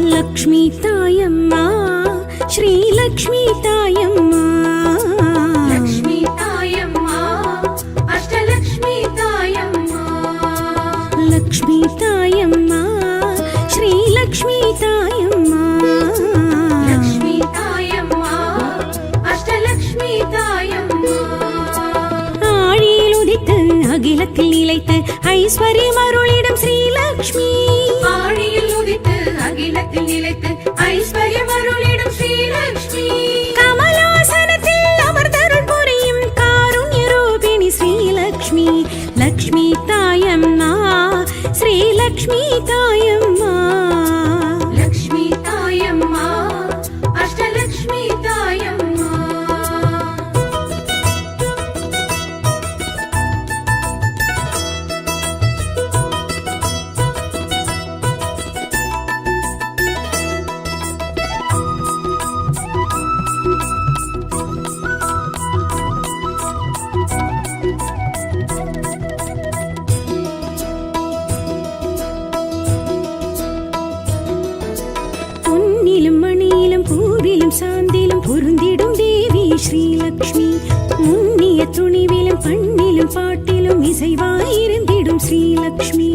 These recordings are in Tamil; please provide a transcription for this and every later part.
లక్ష్మీ తాయమ్మా శ్రీ లక్ష్మీ తాయమ్మా లక్ష్మీ తాయమ్మా అష్టలక్ష్మీ తాయమ్మా లక్ష్మీ తాయమ్మా శ్రీ లక్ష్మీ తాయమ్మా లక్ష్మీ తాయమ్మా అష్టలక్ష్మీ తాయమ్మా ஆழியில் உதித்து அகிலத்தில் நிலைத்து ஐஸ்வர்யம் அருளிடும் ஸ்ரீலக்ஷ்மி ஆழியில் உதித்து அகிலத்தில் நிலைத்து ஐஸ்வர்யம் அருளிடும் ஸ்ரீலக்ஷ்மி கமலாசனத்தில் அமர்ந்தருள் புரியும் காருண்ய ரூபிணி ஸ்ரீலக்ஷ்மி லக்ஷ்மி தாயம்மா ஸ்ரீலக்ஷ்மி தாயம்மா லக்ஷ்மி தாயம்மா அஷ்டலக்ஷ்மி தாயம்மா பொன்னிலும் மணியிலும் பூவிலும் சாந்திலும் பொருந்திடும் தேவி ஸ்ரீலக்ஷ்மி முன்னிய துணிவிலும் பண்ணிலும் பாட்டிலும் இசைவாயிருந்திடும் ஸ்ரீலக்ஷ்மி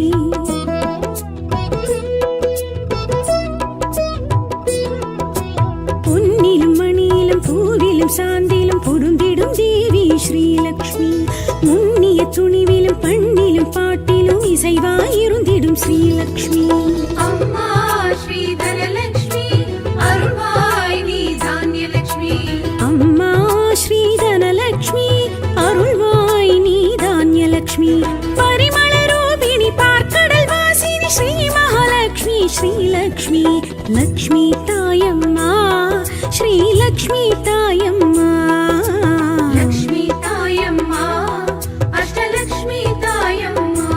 பொன்னிலும் மணியிலும் பூவிலும் சாந்திலும் பொருந்திடும் தேவி ஸ்ரீலக்ஷ்மி முன்னிய துணிவிலும் பண்ணிலும் பாட்டிலும் இசைவாயிருந்திடும் ஸ்ரீலக்ஷ்மி அம்மா ஸ்ரீ தனலக்ஷ்மி அருள்வாய் நீ தானியலக்ஷ்மி அம்மா ஸ்ரீ தனலக்ஷ்மி அருள்வாய் நீ தானியலக்ஷ்மி பரிமள ரூபிணி பார்க்கடல் வாசினி ஸ்ரீ மகாலக்ஷ்மி ஸ்ரீலக்ஷ்மி லக்ஷ்மி தாயம்மா ஸ்ரீலக்ஷ்மி தாயம்மா லக்ஷ்மி தாயம்மா அஷ்டலக்ஷ்மி தாயம்மா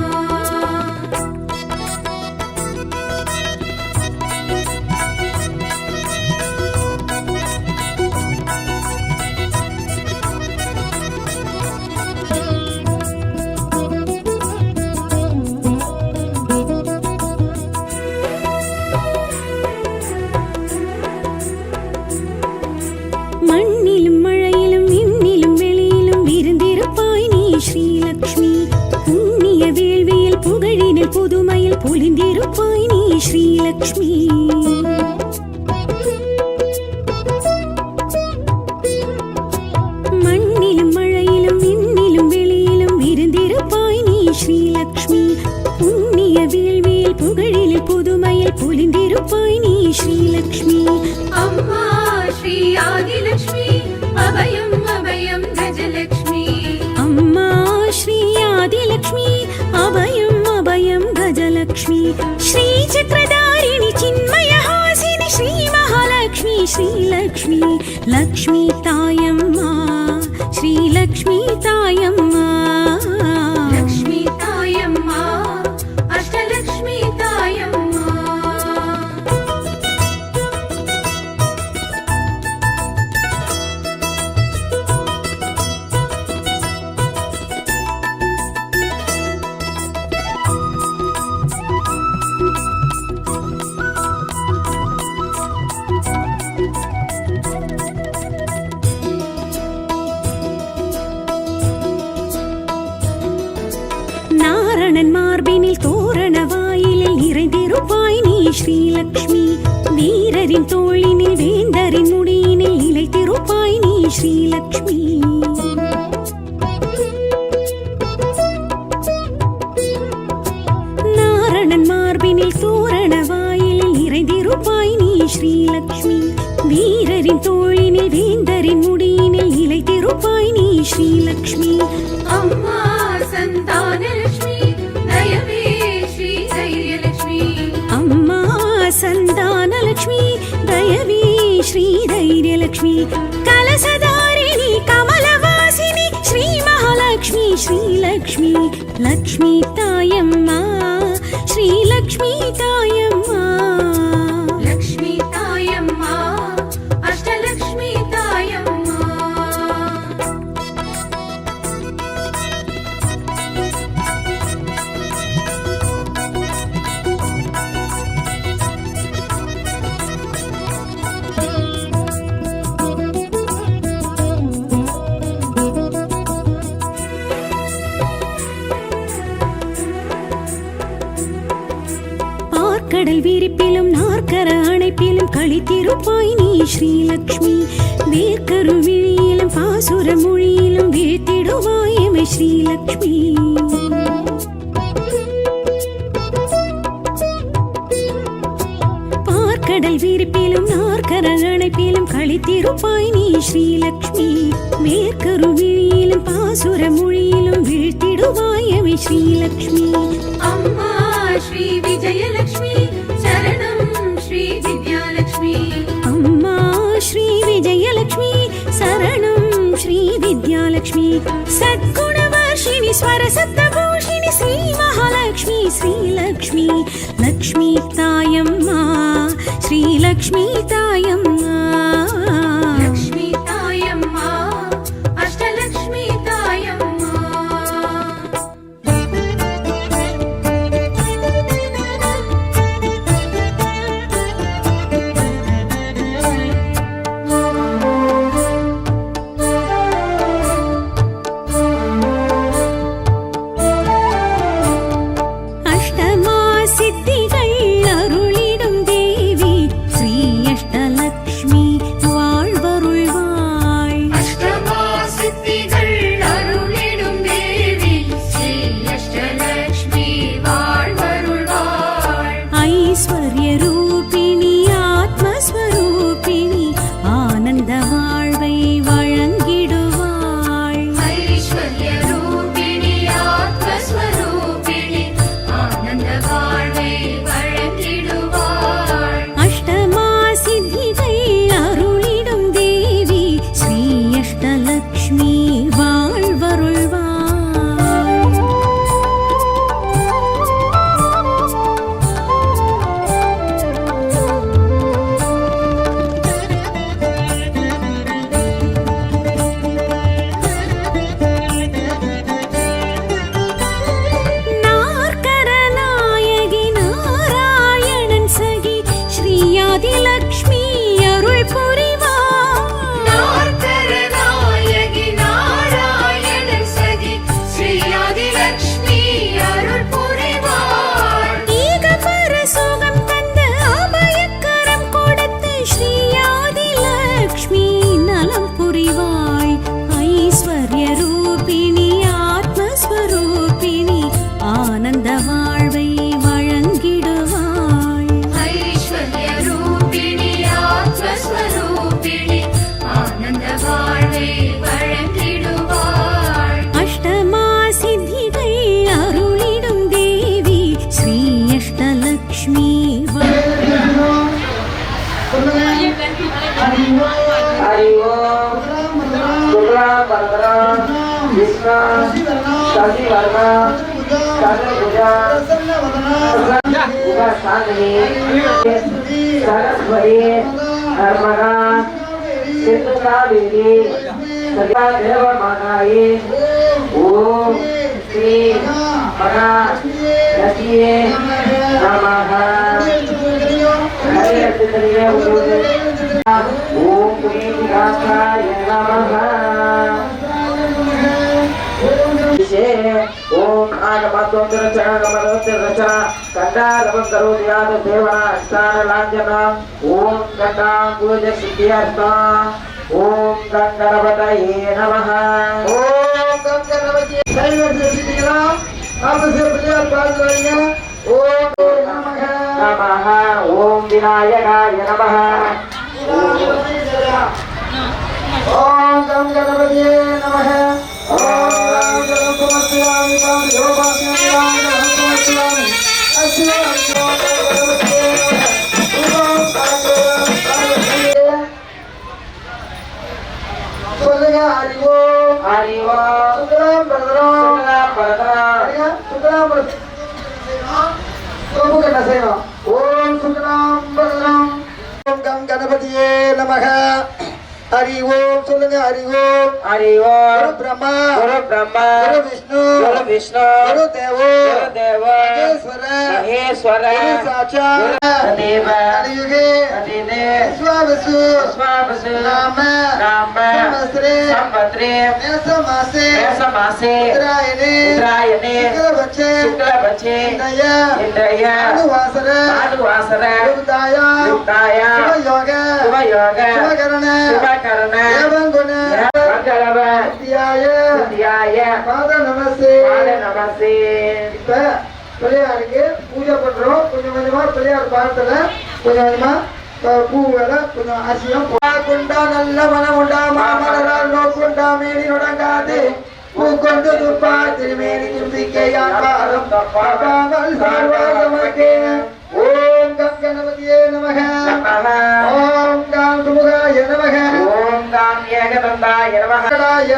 மண்ணிலும் மழையிலும் விண்ணிலும் வெளியிலும் விருந்திருப்பாய் நீ ஸ்ரீலக்ஷ்மி புண்ணிய வேள்வியில் புகழினில் புதுமையில் பொலிந்திருப்பாய் நீ ஸ்ரீலக்ஷ்மி மண்ணிலும் மழையிலும் விண்ணிலும் வெளியிலும் விருந்திருப்பாய் நீ ஸ்ரீலக்ஷ்மி புண்ணிய வேள்வியில் புகழினில் புதுமையில் பொலிந்திருப்பாய் நீ ஸ்ரீலக்ஷ்மி அம்மா ஸ்ரீ ஆதிலக்ஷ்மி அபயம் அபயம் கஜலக்ஷ்மி அம்மா ஸ்ரீ ஆதிலக்ஷ்மி அபயம் அபயம் கஜலக்ஷ்மி ஸ்ரீ சக்கரதாரிணி சின்மயஹாசினி ஸ்ரீ மகாலக்ஷ்மி ஸ்ரீலக்ஷ்மி லக்ஷ்மி தாயம்மா ஸ்ரீலக்ஷ்மி தாயம்மா லக்ஷ்மி தாயம்மா அஷ்டலக்ஷ்மி தாயம்மா நாரணன் மார்பினில் தோரண வாயிலில் நிறைந்திருப்பாய் நீ ஸ்ரீலக்ஷ்மி வீரரின் தோளினில் வேந்தரின் முடியினில் நிலைத்திருப்பாய் நீ ஸ்ரீலக்ஷ்மி நாரணன் மார்பினில் தோரண வாயிலில் நிறைந்திருப்பாய் நீ ஸ்ரீலக்ஷ்மி வீரரின் தோளினில் வேந்தரின் முடியினில் நிலைத்திருப்பாய் நீ ஸ்ரீலக்ஷ்மி அம்மா சந்தானலக்ஷ்மி தயவே ஸ்ரீ தைரியலக்ஷ்மி அம்மா சந்தானலக்ஷ்மி தயவி ஸ்ரீ தைரியலக்ஷ்மி கலசதாரிணி கமலவாசினி ஸ்ரீ மகாலக்ஷ்மி ஸ்ரீலக்ஷ்மி லக்ஷ்மி தாயம்மா ஸ்ரீலக்ஷ்மி தாயம்மா லக்ஷ்மி தாயம்மா அஷ்டலக்ஷ்மி தாயம்மா களித்திருப்பாய் நீ ஸ்ரீலக்ஷ்மி வேர்க்கருவிழியிலும் பாசுர மொழியிலும் வீழ்த்திடுவாய் எமை ஸ்ரீலக்ஷ்மி பார்க்கடல் விரிப்பிலும் நாற்கர அணைப்பிலும் களித்திருப்பாய் நீ ஸ்ரீலக்ஷ்மி வேர்க்கருவிழியிலும் பாசுர மொழியிலும் வீழ்த்திடுவாய் எமை ஸ்ரீலக்ஷ்மி அம்மா ஸ்ரீ விஜயலட்சுமி சரணம் ஸ்ரீ வித்யாலட்சுமி அம்மா ஸ்ரீ விஜயலட்சுமி சரணம் ஸ்ரீ வித்யாலட்சுமி சத்குணவர்ஷிணி ஸ்வரசப்தபூஷிணி ஸ்ரீ மகாலட்சுமி ஸ்ரீலக்ஷ்மி லக்ஷ்மி தாயம்மா ஸ்ரீலக்ஷ்மி தாயம்மா லக்ஷ்மி தாயம்மா அஷ்டலக்ஷ்மி தாயம்மா அஷ்டமா சித்திகள் அருளிடும் தேவி ஸ்ரீ அஷ்டலக்ஷ்மி வாழ்வருள்வாள் அஷ்டமா சித்திகள் அருளிடும் தேவி ஸ்ரீ அஷ்டலக்ஷ்மி வாழ்வருள்வாள் ஐஸ்வர்ய ரூபிணி ஆத்மஸ்வரூபிணி ஆனந்த வாழ்வை வழங்கிடுவாள் ஐஸ்வர்ய ரூபிணி ஆத்மஸ்வரூபிணி ஆனந்த வாழ்வை வழங்கிடுவாள் அஷ்டமா சித்திகள் அருளிடும் தேவி ஸ்ரீ அஷ்டலக்ஷ்மி வாழ்வருள்வாள் நாற்கர நாயகி நாராயணன் சகி ஸ்ரீயாதிலக்ஷ்மி அருள் புரிவாள் நாற்கர நாயகி நாராயணன் சகி ஸ்ரீயாதிலக்ஷ்மி அருள் புரிவாள் ஈகபர சுகம் தந்த அபயக்கரம் கொடுத்து ஸ்ரீயாதிலக்ஷ்மி நலம் புரிவாய் ஐஸ்வர்ய ரூபிணி ஆத்மஸ்வரூபிணி ஆனந்த வாழ்வை வழங்கிடுவாள் ஐஸ்வர்ய ரூபிணி ஆத்மஸ்வரூபிணி ஆனந்த வாழ்வை வழங்கிடுவாள் அஷ்டமா சித்திகள் அருளிடும் தேவி ஸ்ரீ அஷ்டலக்ஷ்மி हरि ओम शुक्लांबरधरं विष्णुं शशिवर्णं चतुर्भुजा उपासनानि सरस्वती नर्मदा सिंधुकावेरी सदा देवमानायै ओम श्री महालक्ष्मी नमः हरे कृष्ण ओम पुनीतिरासाय नमः ओम आगमत्वरचना कंडारवं करोति याद देवना स्थानलाञ्जना ओम गंगां पूज सिद्ध्यर्थं ओम गंगणपतये नमः ओम गंगणपतये सर्वसिद्धिकरा आपसे पूजा पार्वतीया ओम नमः ओम विनायकाय नमः ओम गंगणपतये नमः ओम गंगणपतये गणपतिये नमः हरि ओम சொல்லுங்க हरि ओम हरि ओम गुरु ब्रह्मा गुरु विष्णु गुरु देव महेश्वर गुरु साक्षात् देव कलियुगे स्वावसु नाम संवत्सरे मेषमासे उत्तरायणे शुक्लपक्षे इंद्रय अनुवासर युक्ताय சுபயோக சுபகரண சுபகரண ஏவங்குண மங்களவ சித்தியாய சித்தியாய பாத நமஸ்தே. பாத நமஸ்தே. இப்ப பிள்ளையாருக்கு பூஜை பண்றோம். கொஞ்சம் கொஞ்சமா பிள்ளையார் பாதத்துல கொஞ்சம் கொஞ்சமா பூ வேலை கொஞ்சம் அரிசியும் கொண்டா நல்ல மனம் உண்டா மாமலரால் நோக்குண்டா மேனி நுடங்காது பூ கொண்டு துப்பா திருமேனி தும்பிக்கையாக்காரம் பாபாமல் சர்வாதமக்கே. ஓம் கம் கணபதியே நமக. ஓம் காம் சுமுகாய நமக. ஓம் காம் ஏகதந்தாய நமஹ.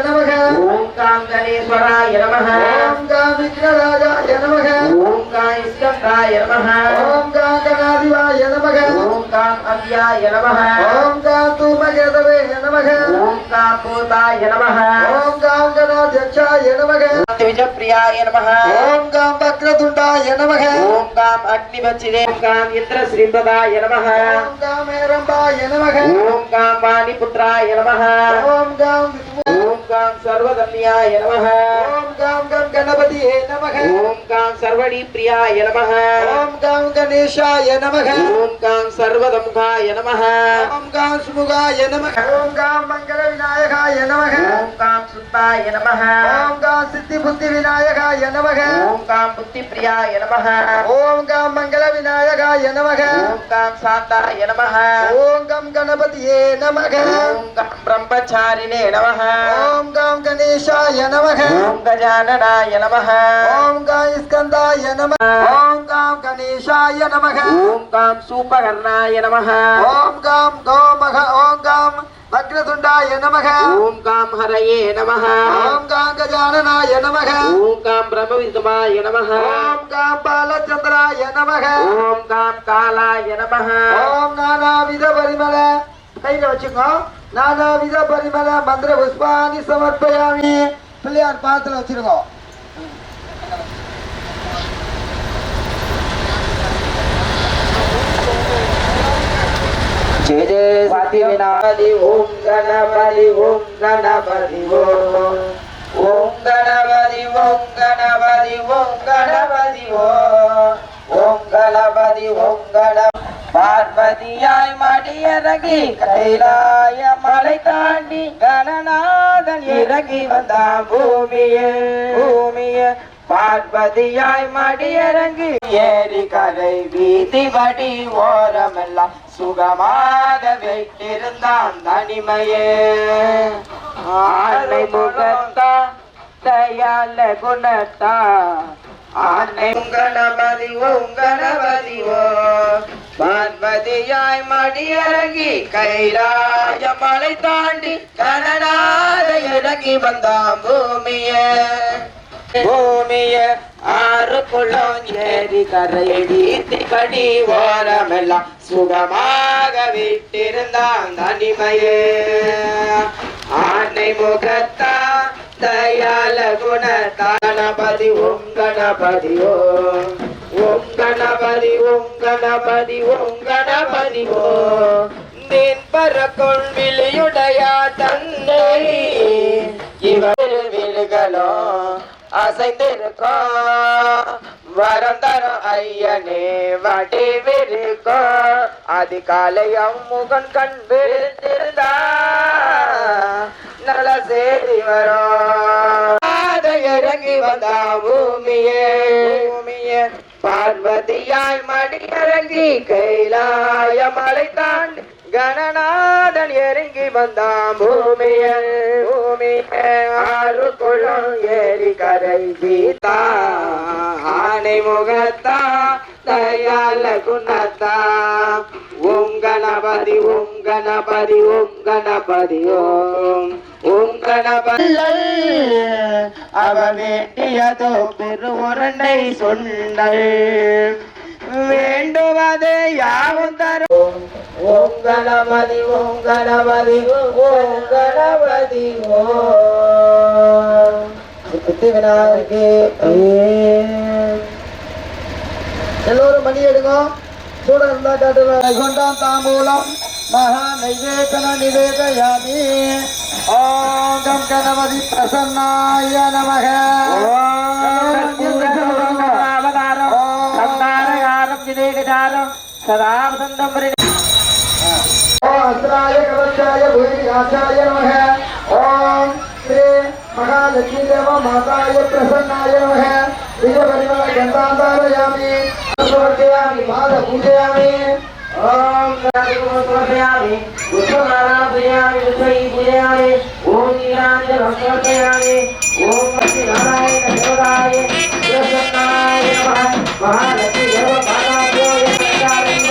நமக. ஓம் காம் கணேஸ்வராய நமஹ. ஓம் காம் விக்னராஜாய நமக. ஓம் காம் இஸ்கந்தாய நமஹ. ஓம் காம் கணாதிவாய நமக. ஓம் காம் அவ்யாய நமஹ. ஓம் காம் தூமகேதவே நமக. ஓம் காம் பூதாய நமஹ. ஓம் காம் கணாத்யக்ஷாய நமக. விஜயப்பிரியாய நமஹ. ஓம் காம் வக்ரதுண்டாய நமக. ஓம் காம் அக்னிவச்சிதே. ஓம் காம் இந்திரஸ்ரீம்பதாய நமஹ. ஓம் காம் ஏரம்பாய நமக. ஓம் காம் வாணிபுத்ராய நமஹ. ஓம் காம் ஓம் காம் சர்வதன்யாய நமஹ. ஓம் காம் கம் கணபதியே நமக. ஓம் காம் சர்வணி பிரியாய நமஹ. ஓம் காம் கணேஷாய நமக. ஓம் காம் சர்வதமுகாய நமஹ. ஓம் காம் சுமுகாய நமக. ஓம் காம் மங்கள விநாயகாய நமக. ஓம் காம் சுத்தாய நமஹ. ஓம் காம் சித்தி புத்தி விநாயகாய நமக. ஓம் காம் புத்தி பிரியாய நமஹ. ஓம் காம் மங்கள விநாயகாய நமக. ஓம் காம் சாந்தாய நமஹ. ஓம் கம் கணபதியே நமக. ஓம் காம் பிரம்மச்சாரிணே நமஹ. ஓம் காம் கணேஷாய நமக. ஓம் கஜானனாய நமஹ. ஓம் காம் ஸ்கந்தாய நமக. ஓம் காம் கணேஷாய நமக. ஓம் காம் சூபகர்ணாய நமஹ. ஓம் காம் கோமக. ஓம் காம் வக்ரதுண்டாய நமக. ஓம் காம் ஹரயே நமஹ. ஓம் காம் கஜானனாய நமக. ஓம் காம் பிரம்மவிதுமாய நமஹ. ஓம் காம் பாலச்சந்திராய நமக. ஓம் காம் காலாய நமஹ. ஓம் நானாவித பரிமள கையில வச்சுக்கோ. நானாவித பரிமள மந்திர புஷ்பாணி சமர்ப்பயாமி. பிள்ளையார் பாத்துல வச்சிருக்கோம். ஜெய ஜெய சக்தி விநாயகி. ஓம் கணபதி ஓம் கணபதி ஓம். ஓம் கணபதி ஓம் கணபதி ஓம் கணபதி ஓம். ஓம் கணபதி ஓம் கணபதி. பார்வதியாய் மடியிறங்கி கைலாய மலை தாண்டி கணநாதன் இறங்கி வந்தான் பூமியே பூமியே. பார்வதியாய் மடியிறங்கி ஏரி கரை வீதி வடி ஓரமெல்லாம் சுகமாக வைத்திருந்தான் தனிமையே. ஆனை முகத்தா தயால குணத்தா ஆனை கணபதி ஓம் கணபதி ஓ. பார்வதியாய் மடியிறங்கி கைலாய மலை தாண்டி கணநாத இறங்கி வந்தான் பூமியே பூமிய. ஆறு குளம் ஏரி கரை வீதி படி ஓரமெல்லாம் சுகமாக விட்டிருந்தான் தனிமையே. ஆனை முகத்தா தயால குணத்தா கணபதி ஓம் கணபதி ஓம். ஓம் கணபதி ஓம் கணபதி ஓம் கணபதி ஓம். தேன் பறக்கும் விழியுடையா தந்தை இவர் விழுகளோ அசைந்திருக்கோம். வரம் தரும் ஐயனே வடிவிருக்கோம். அதிகாலை அம்முகன் கண் விழுந்திருந்தா நல்ல செய்தி வரும். இறங்கி வந்தா பூமியே பூமியே. பார்வதியாய் மடியிறங்கி கைலாய மலை தாண்டி கணநாதன் இறங்கி வந்தான் பூமியே பூமியே. ஆறு குளம் ஏரி கரை வீதா ஆனை முகத்தா தயால குணத்தா. ஓம் கணபதி ஓம் கணபதி ஓம் கணபதி ஓம். ஓம் கணபதி அவ வேண்டியதோ பெரு உருண்டை சொன்னல் வேண்டுவது யாவும் தரும். ஓம் கணபதி ஓம் கணபதி ஓம் கணபதி ஓம். சித்தி விநாயகே. எல்லோரும் மணி எடுங்க. சூட இருந்தா காட்டுல கொண்டாம் தாம்பூலம் மகா நைவேதன நிவேதயாமி. ஓம் கம் கணபதி பிரசன்னாய நமக. அவதாரம் சந்தாரகாரம் விவேகதாரம் சதா வசந்தம். अस्त्राय कवचाय भूमिराजाय नमः ओम श्री महालक्ष्मी देव माताय प्रसन्नाय नमः विजयपरिमल गन्धाधारयामि समर्पयामि पाद पूजयामि ओम समर्पयामि पुष्पमाला पूजयामि पुष्पै पूजयामि ओम नीराञ्जनं समर्पयामि ओम लक्ष्मीनारायण देवताय प्रसन्नाय नमः महालक्ष्मी देवताभ्यो यत्प्रसादेन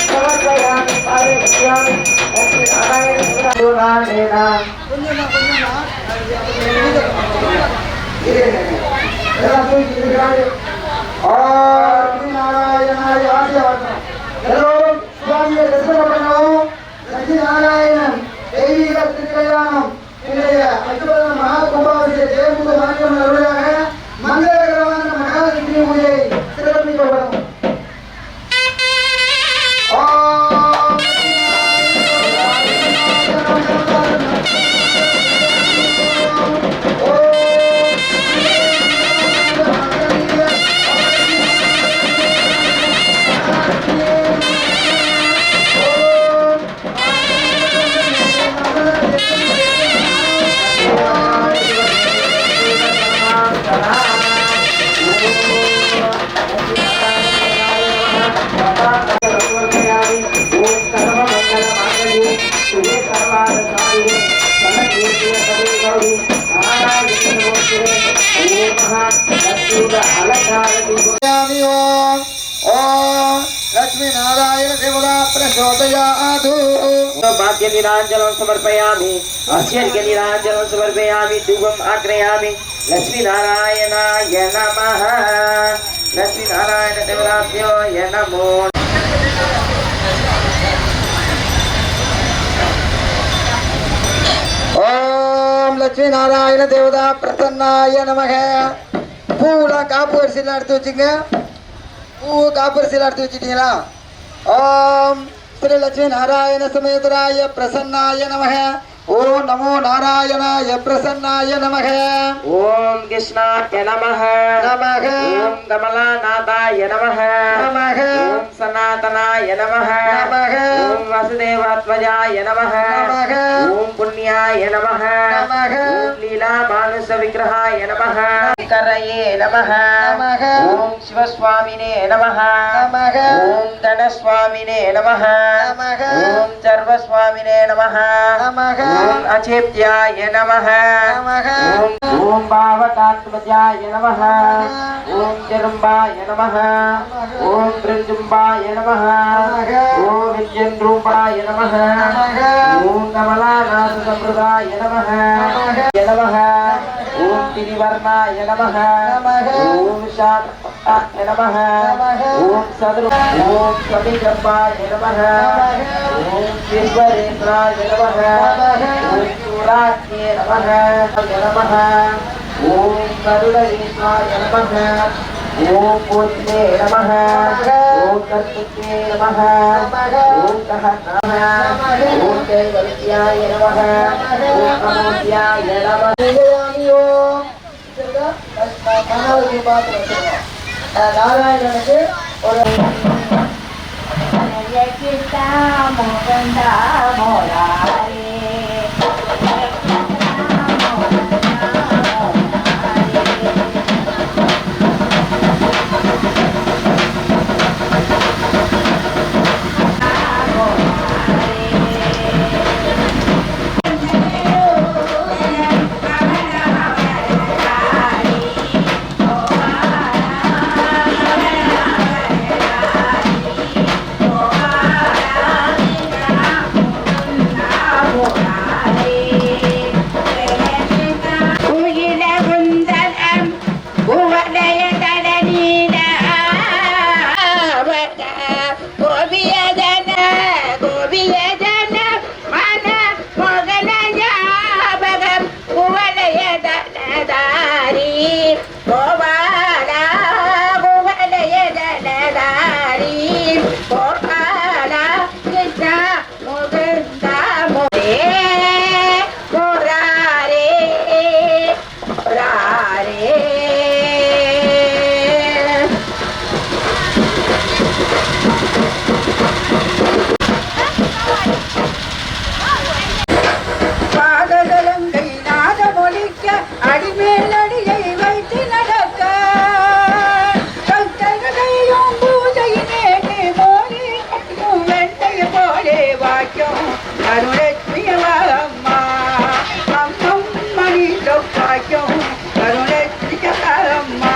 समर्पयामि पादे पूजयामि लक्ष्मीनारायण देवताय और नारायणाय आदिवासना हेलो स्वामी दर्शन பண்ணோம் லட்சுமி நாராயணன் தெய்வீக திருக்கல்யாணம் இன்றைய அற்புத மகா கும்பாபிஷேக ஜெயமுக மந்திரம் அருளாக மங்களகரமான மகாலட்சுமி பூஜை சிறப்பிக்கப்படும் लक्ष्मी नारायण देवता प्रचोदयातु भाग्यनिराञ्जनं समर्पयामि अस्यर्घ्यनिराञ्जनं समर्पयामि धूपम् आग्रयामि लक्ष्मीनारायणाय नमः लक्ष्मीनारायण देवताभ्यो नमो ओम लक्ष्मी नारायण देवता प्रसन्नाय नमः பூல காப்பு வரிசையில் எடுத்து வச்சுங்க பூ காப்பு வரிசையில் எடுத்து வச்சுட்டீங்களா ஓம் श्री लक्ष्मी नारायण समेतराय प्रसन्नाय नमः ओम नमो नारायणाय प्रसन्नाय नमः ओम कृष्णाय नमः नमः ओम कमलानाथाय नमः नमः ओम सनातनाय नमः नमः ओम वासुदेवात्मजाय नमः नमः ओम पुण्याय नमः नमः ओम लीला मानुष विग्रहाय नमः करये नमः नमः ओम शिवस्वामिने नमः नमः ओम गणस्वामिने नमः नमः ओम सर्वस्वामिने नमः नमः ओम अचेत्याय नमः नमः ओम पावकात्मजाय नमः ओम जरुम्बाय नमः ओम बृंजुम्बाय नमः ओम विद्यन्द्रूपाय नमः ओम कमलानाथ संप्रदाय नमः नमः ओम त्रिवर्णाय नमः ओम शांताय नमः ओम सद्रु ओम सविजम्बाय नमः ओम विश्वरेन्द्राय नमः ओम सूराज्ञे नमः नमः ओम करुणेन्द्राय नमः ओम पूज्ये नमः ओम कर्तृत्वे नमः ओम कहनाय ओम कैवल्याय नमः ओम अमोद्याय नमः நாராயணனுக்கு ஒரு வாக்கியம் கருணெற்றியவாரம்மா அம்மம்மா நீ வாக்கியம் கருணெற்றியவாரம்மா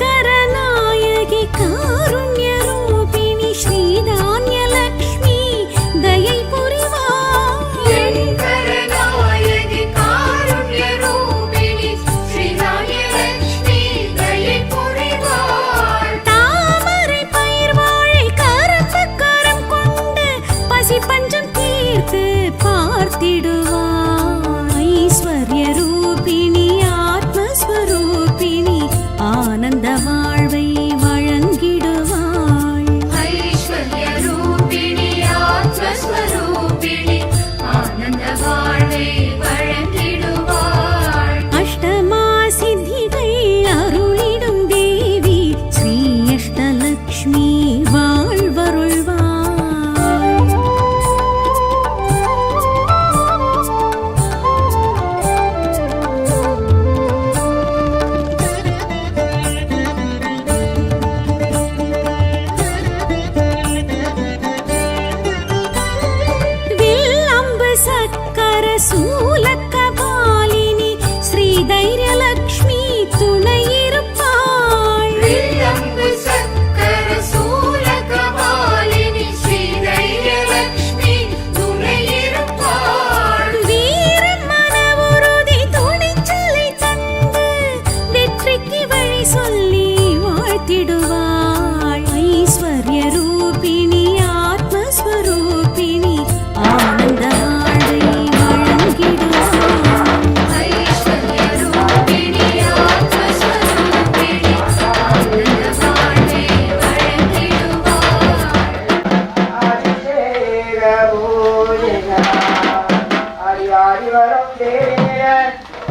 எங்கரநாயகி காருண்யரூபிணி ஸ்ரீதான்யலக்ஷ்மி தயை புரிவாய் எங்கரநாயகி காருண்யரூபிணி ஸ்ரீதான்யலக்ஷ்மி தயை புரிவாய் தாமரை பயிர் வாழை கரப்பு கரம் கொண்டு பசி பஞ்சம் தீர்த்து பார்த்திடுவாய் ஐஸ்வர்ய ரூபிணி ஆத்மஸ்வரூபிணி ஆனந்த வாழ்வை வழங்கிடுவாள் ஐஸ்வர்யரூபிணி ஆத்மஸ்வரூபிணி ஆனந்த வாழ்வை வழங்கிடுவாள் அஷ்டமா சித்திகள் அருளிடும் தேவி ஸ்ரீ அஷ்டலக்ஷ்மி வாழ்வருள்வாள் வில்லம்பு சக்கர சூலக்கபாலினி ஸ்ரீ தைரியலக்ஷ்மி துணையிருப்பாள் வில்லம்பு சக்கர சூலகபாலினி ஸ்ரீதைரியலக்ஷ்மி துணையிருப்பாள் வீரம் மனவுறுதி துணிச்சலை தந்து வெற்றிக்கு வழி சொல்லி வாழ்த்திடுவாள் ஐஸ்வர்ய ரூபிணி ஆத்மஸ்வரூபிணி ஆனந்த வாழ்வை வழங்கிடுவாள் ஐஸ்வர்யரூபிணி ஆத்மஸ்வரூபிணி ஆனந்த வாழ்வை வழங்கிடுவாள் அடிவரம் தேவிய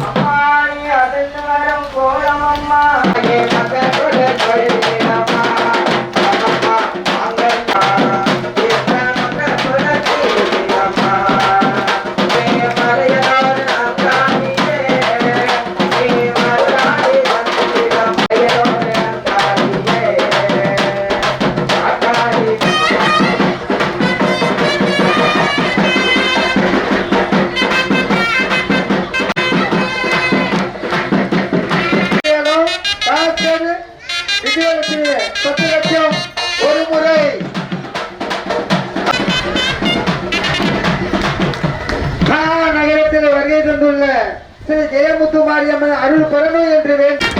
அம்மாணி அதன் வரம் கோலம் அம்மா விஜயலட்சுமி 10 லட்சம் ஒரு முறை நகரத்தில் வருகை தந்துள்ள ஸ்ரீ ஜெயமுத்து மாரியம்மன் அருள் பெறணும் என்று வேண்டும்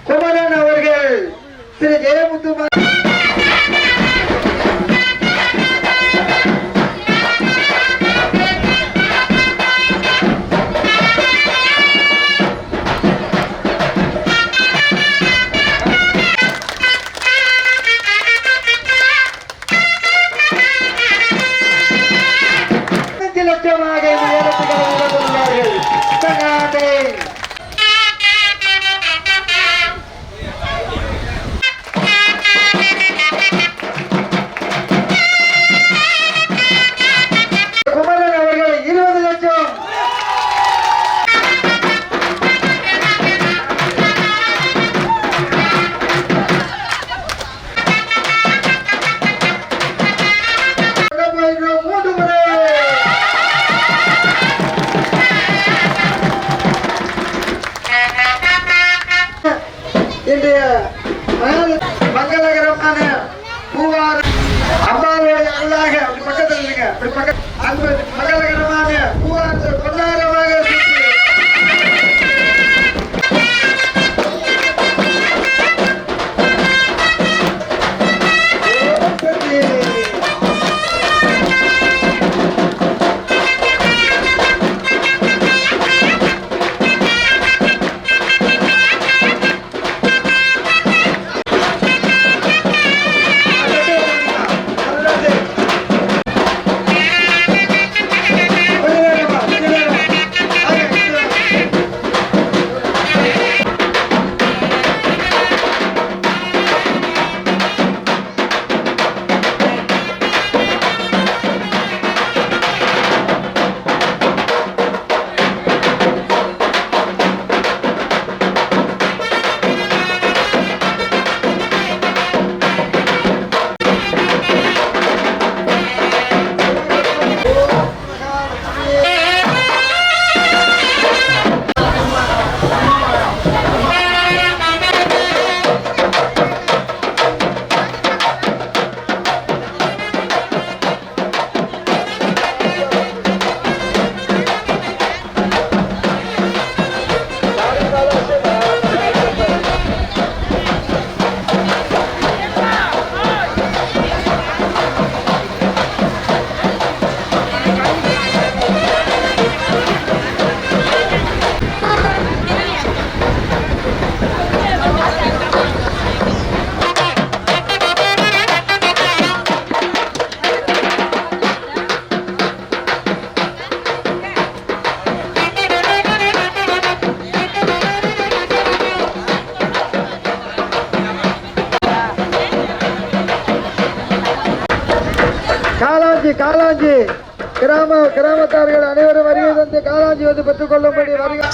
குமரன் அவர்கள் ஸ்ரீ ஜெயமுத்து லட்சமாக இந்த ஏலத்துக்கு உள்ளார்கள் குமரன் அவர்கள் 20 லட்சம் மூன்று முறை இன்றைய மங்களகரமான பூவார அம்மாவுடைய அருளாக அப்படி பக்கத்தில் இருங்க அப்படி பக்கத்தில் அன்பு மங்களகரமான பூவாரத்தை கொண்டாடமாக சுற்றி காலாஞ்சி கிராமத்தார்கள் அனைவரும் வருகை தந்து காலாஞ்சி வந்து பெற்றுக் கொள்ளும்படி வருகை.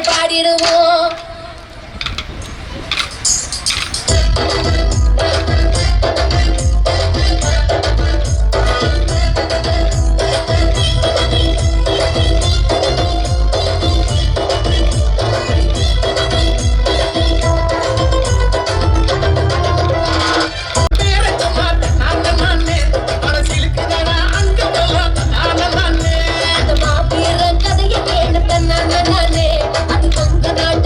பாடிடுவோம். அந்த மாபீரன் கதையை கேளு தன்னானே அது கொங்க நாட்டு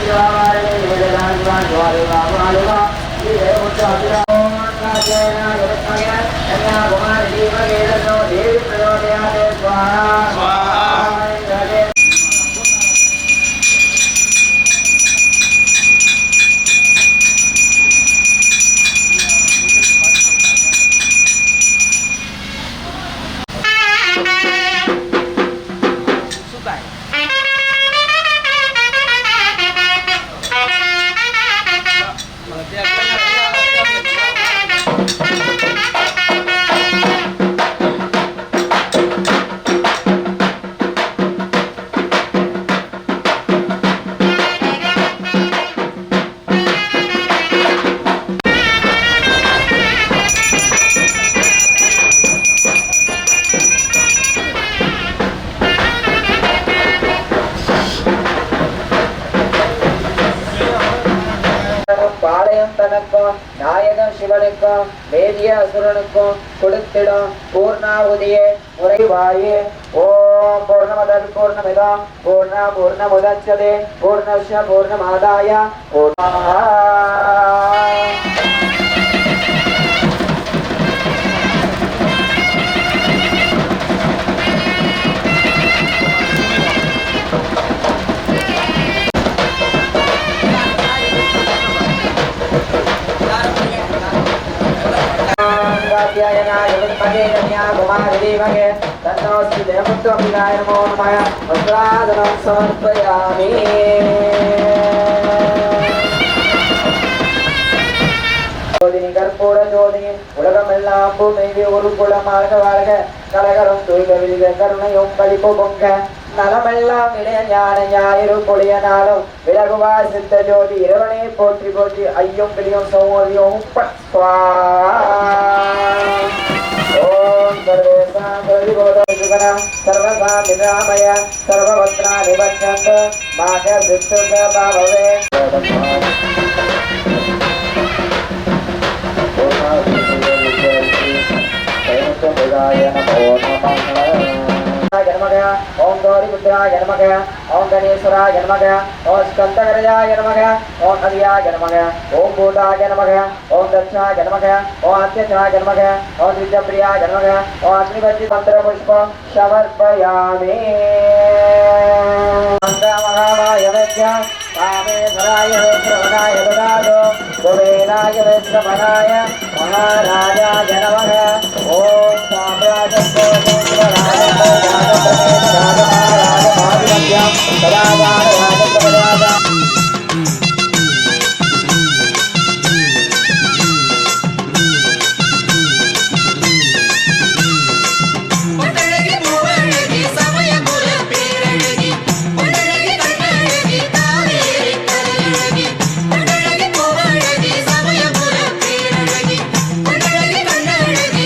பாளையம் தனக்கும் நாயகன் சிவனுக்கும் வேதிய அசுரனுக்கும் கொடுத்திடும் பூர்ணாவுதியே முறைவாயே. ஓம் பூர்ணமதல் பூர்ணமிதம் பூர்ண பூர்ணமுதச்சதே பூர்ணஸ்ய பூர்ணமாதாய பூர்ணமஹ. समर्पयामि. கற்பூர ஜோதினி உலகமெல்லாம் பூமி ஒரு குளமாக வாழ்க கலகரும் தூய்க விழிக கருணையும் கழிப்பு பொங்க நலமெல்லாம் இளைய ஞான ஞாயிறு பொழிய நாளும் விலகுவா சித்த ஜோதி இறைவனே போற்றி போற்றி ஐயும் பிரியும் சௌமதியும் ஓம் சர்வேசா பிரதிபோதசுகன சர்வசா நிராமய சர்வவத்ரா நிபஞ்சந்த மாக சித்துக பாவவே. ओम गौरी पुत्राय नमः. ओम गणेश्वराय नमः. ओम स्कंदकराय नमः. ओम हरियाय नमः. ओम भूताय नमः. ओम दक्षाय नमः. ओम अत्यक्षाय नमः. ओम द्विजप्रियाय नमः. ओम अग्निवती मंत्र पुष्प समर्पयामि. महामाय वैद्य कामेश्वराय श्रवणाय ददातु कुबेराय वैश्रवणाय महाराजाय नमः. ओम साम्राज्यस्य கண்ணழகி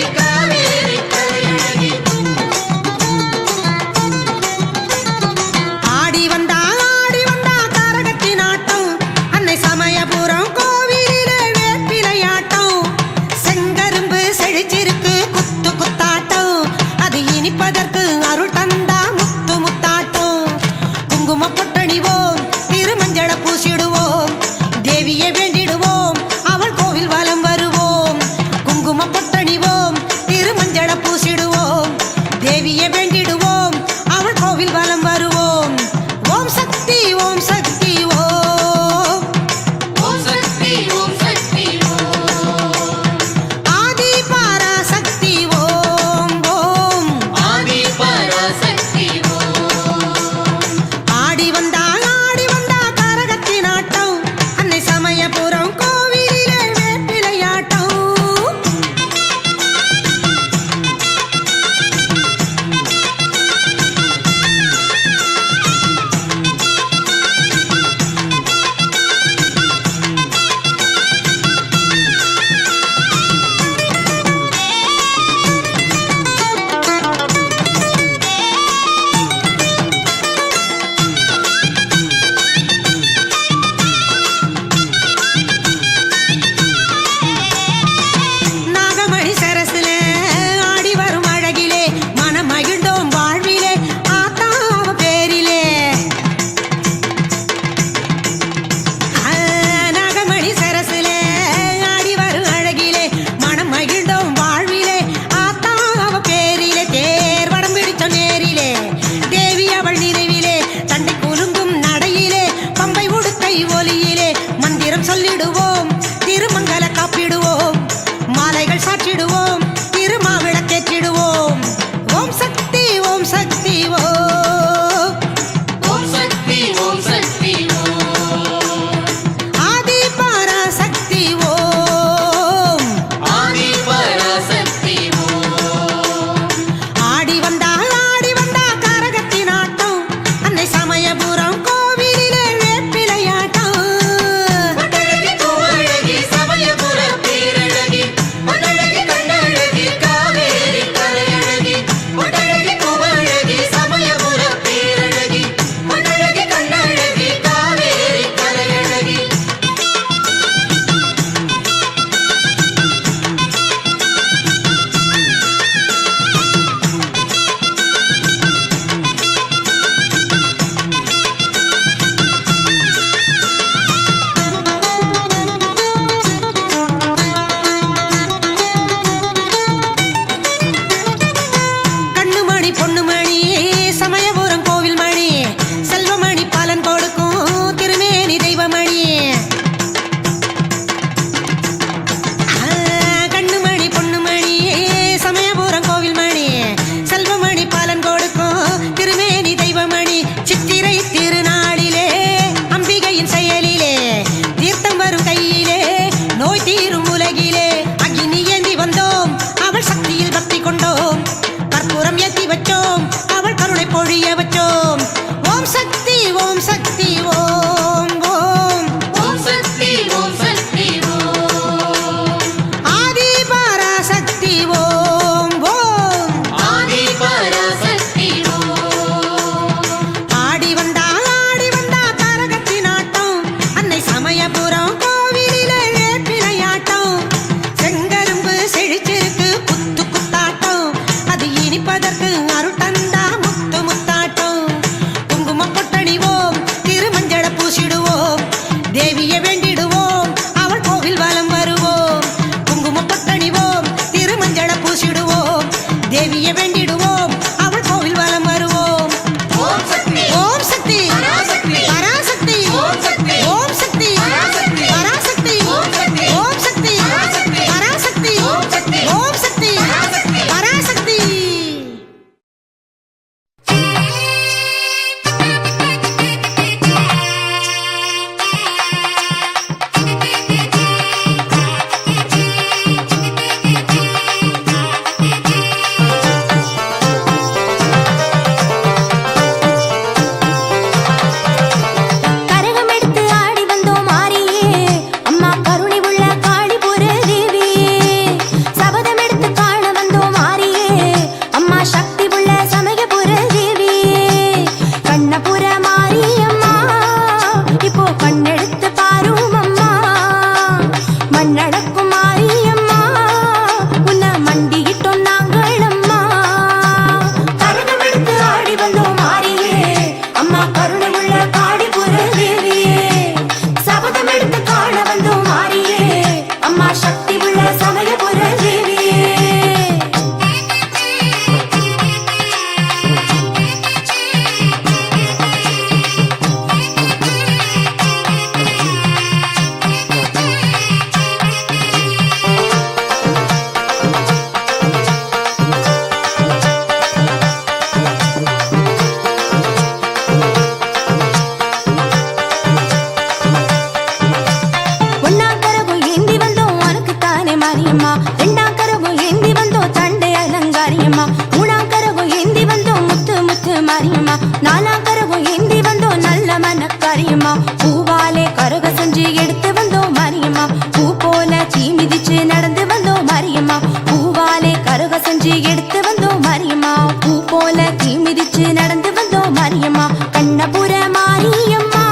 மாரியம்மா பூவாலே கருக செஞ்சு எடுத்து வந்தோம் மாரியம்மா பூ போல தீ மிதிச்சு நடந்து வந்தோம் மாரியம்மா பூவாலே கருக செஞ்சு எடுத்து வந்தோம் மாரியம்மா பூ போல தீ மிதிச்சு நடந்து வந்தோம் மாரியம்மா கண்ணபுர மாரியம்மா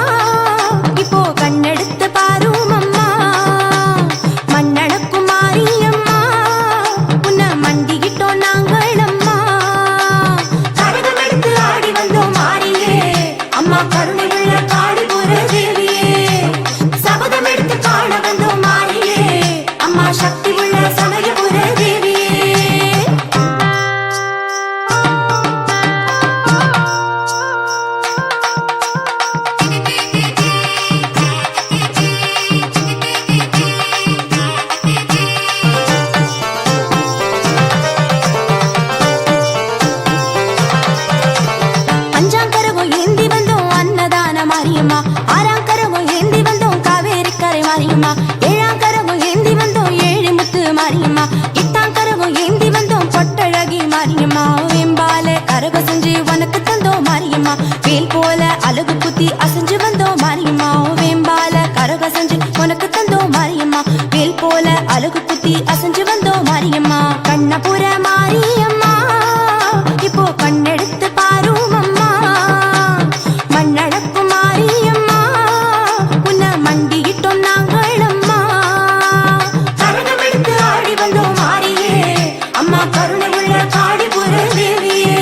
இப்போ கண்ணெடுத்து பாரும் அம்மா மண்ணடக்கும் மாரியம்மா உன்னை மண்டிக்கிட்டோம் நாங்கள் அம்மா கரகம் எடுத்து ஆடி வந்தோம் மாரியே அம்மா கருணை உள்ள காடிபுர தேவியே சபதம் எடுத்து காண வந்தோம் மாரியே அம்மா சக்தி உள்ள சமயபுர தேவியே அஞ்சாம் கரகம் ஏந்தி வந்தோம் அன்னதான மாரியம்மா ஆறாம் கரகம் ஏந்தி வந்தோம் காவேரி கரை மாரியம்மா ஏழாம் கரகம் ஏந்தி வந்தோம் ஏழு முத்து மாரியம்மா எட்டாம் கரகம் ஏந்தி வந்தோம் பொட்டழகி மாரியம்மா வேம்பால கரக செஞ்சு உனக்கு தந்தோம் மாரியம்மா வேல் போல அழகு குத்தி அசைஞ்சு வந்தோம் மாரியம்மா வேம்பால கரக செஞ்சு உனக்கு தந்தோம் மாரியம்மா வேல் போல அழகு குத்தி அசைஞ்சு வந்தோம் மாரியம்மா கண்ணபுர மாரியம்மா இப்போ கண்ணெடுத்து பாரும் அம்மா மண்ணடக்கும் மாரியம்மா உன்னை மண்டியிட்டோம் நாங்கள் அம்மா கரகம் எடுத்து ஆடி வந்தோம் மாரியே அம்மா கருணை உள்ள காடிபுர தேவியே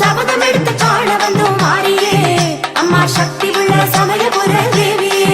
சபதம் எடுத்து காண வந்தோம் மாரியே அம்மா சக்தி உள்ள சமயபுர தேவியே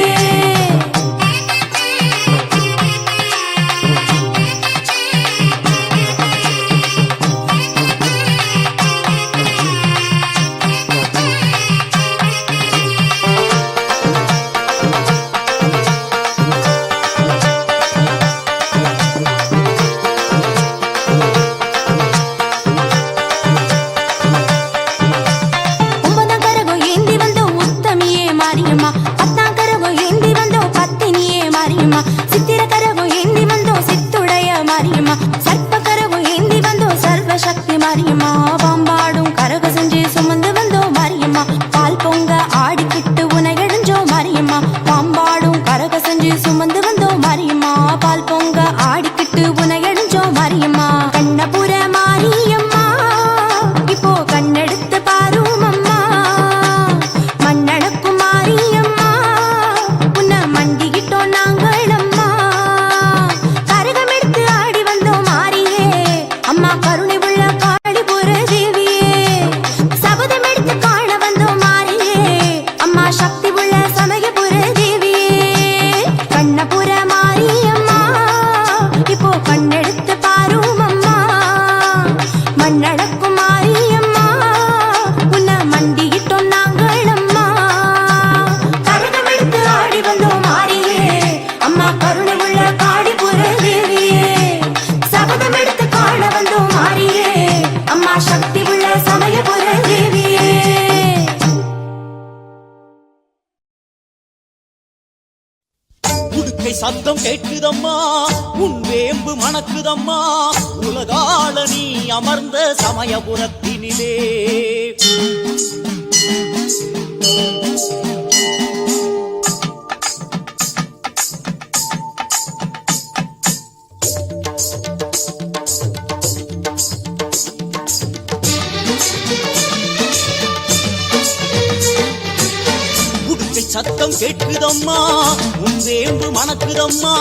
ஒன்பதாம் கரகம் ஏந்தி வந்தோம் உத்தமியே மாரியம்மா பத்தாம் கரகம் ஏந்தி வந்தோம் பத்தினியே மாரியம்மா சித்திர கரகம் ஏந்தி வந்தோம் சித்துடைய மாரியம்மா சர்ப்ப கரகம் ஏந்தி வந்தோம் சர்வசக்தி மாரியம்மா பாம்பாடும் கரக செஞ்சு சுமந்து வந்தோம் மாரியம்மா பால் பொங்க ஆடிக்கிட்டு உனை எழுஞ்சோம் மாரியம்மா பாம்பாடும் கரக செஞ்சு சுமந்து வந்தோம் மாரியம்மா பால் பொங்க ஆடிக்கிட்டு உனை எழுஞ்சோம் மாரியம்மா கண்ணபுர மாரியம்மா இப்போ கண்ணெடுத்து பாரும் அம்மா மண்ணடக்கும் மாரியம்மா உன்னை மண்டிக்கிட்டோம் நாங்கள் அம்மா கரகம் எடுத்து ஆடி வந்தோம் மாரியே அம்மா கருணை உள்ள காடிபுர தேவியே சபதம் எடுத்து காண வந்தோம் மாரியே அம்மா சக்தி உள்ள சமயபுர தேவியே கண்ணபுர மாரியம்மா இப்போ கண்ணெடுத்து பாரும் அம்மா மண்ணடக்கும் மாரியம்மா உன்னை மண்டியிட்டோம் நாங்கள் அம்மா கரகம் எடுத்து ஆடி வந்தோம் மாரியே அம்மா கருணை உள்ள காடிபுர தேவியே சபதம் எடுத்து காண வந்தோம் மாரியே அம்மா சக்தி உள்ள சமயபுர தேவியே உடுக்கை சத்தம் கேட்குதம்மா உன் வேம்பு மணக்குதம்மா உலகாள நீ அமர்ந்த சமயபுரத்தினிலே உடுக்கை சத்தம் கேட்குதம்மா உன் வேம்பு மணக்குதம்மா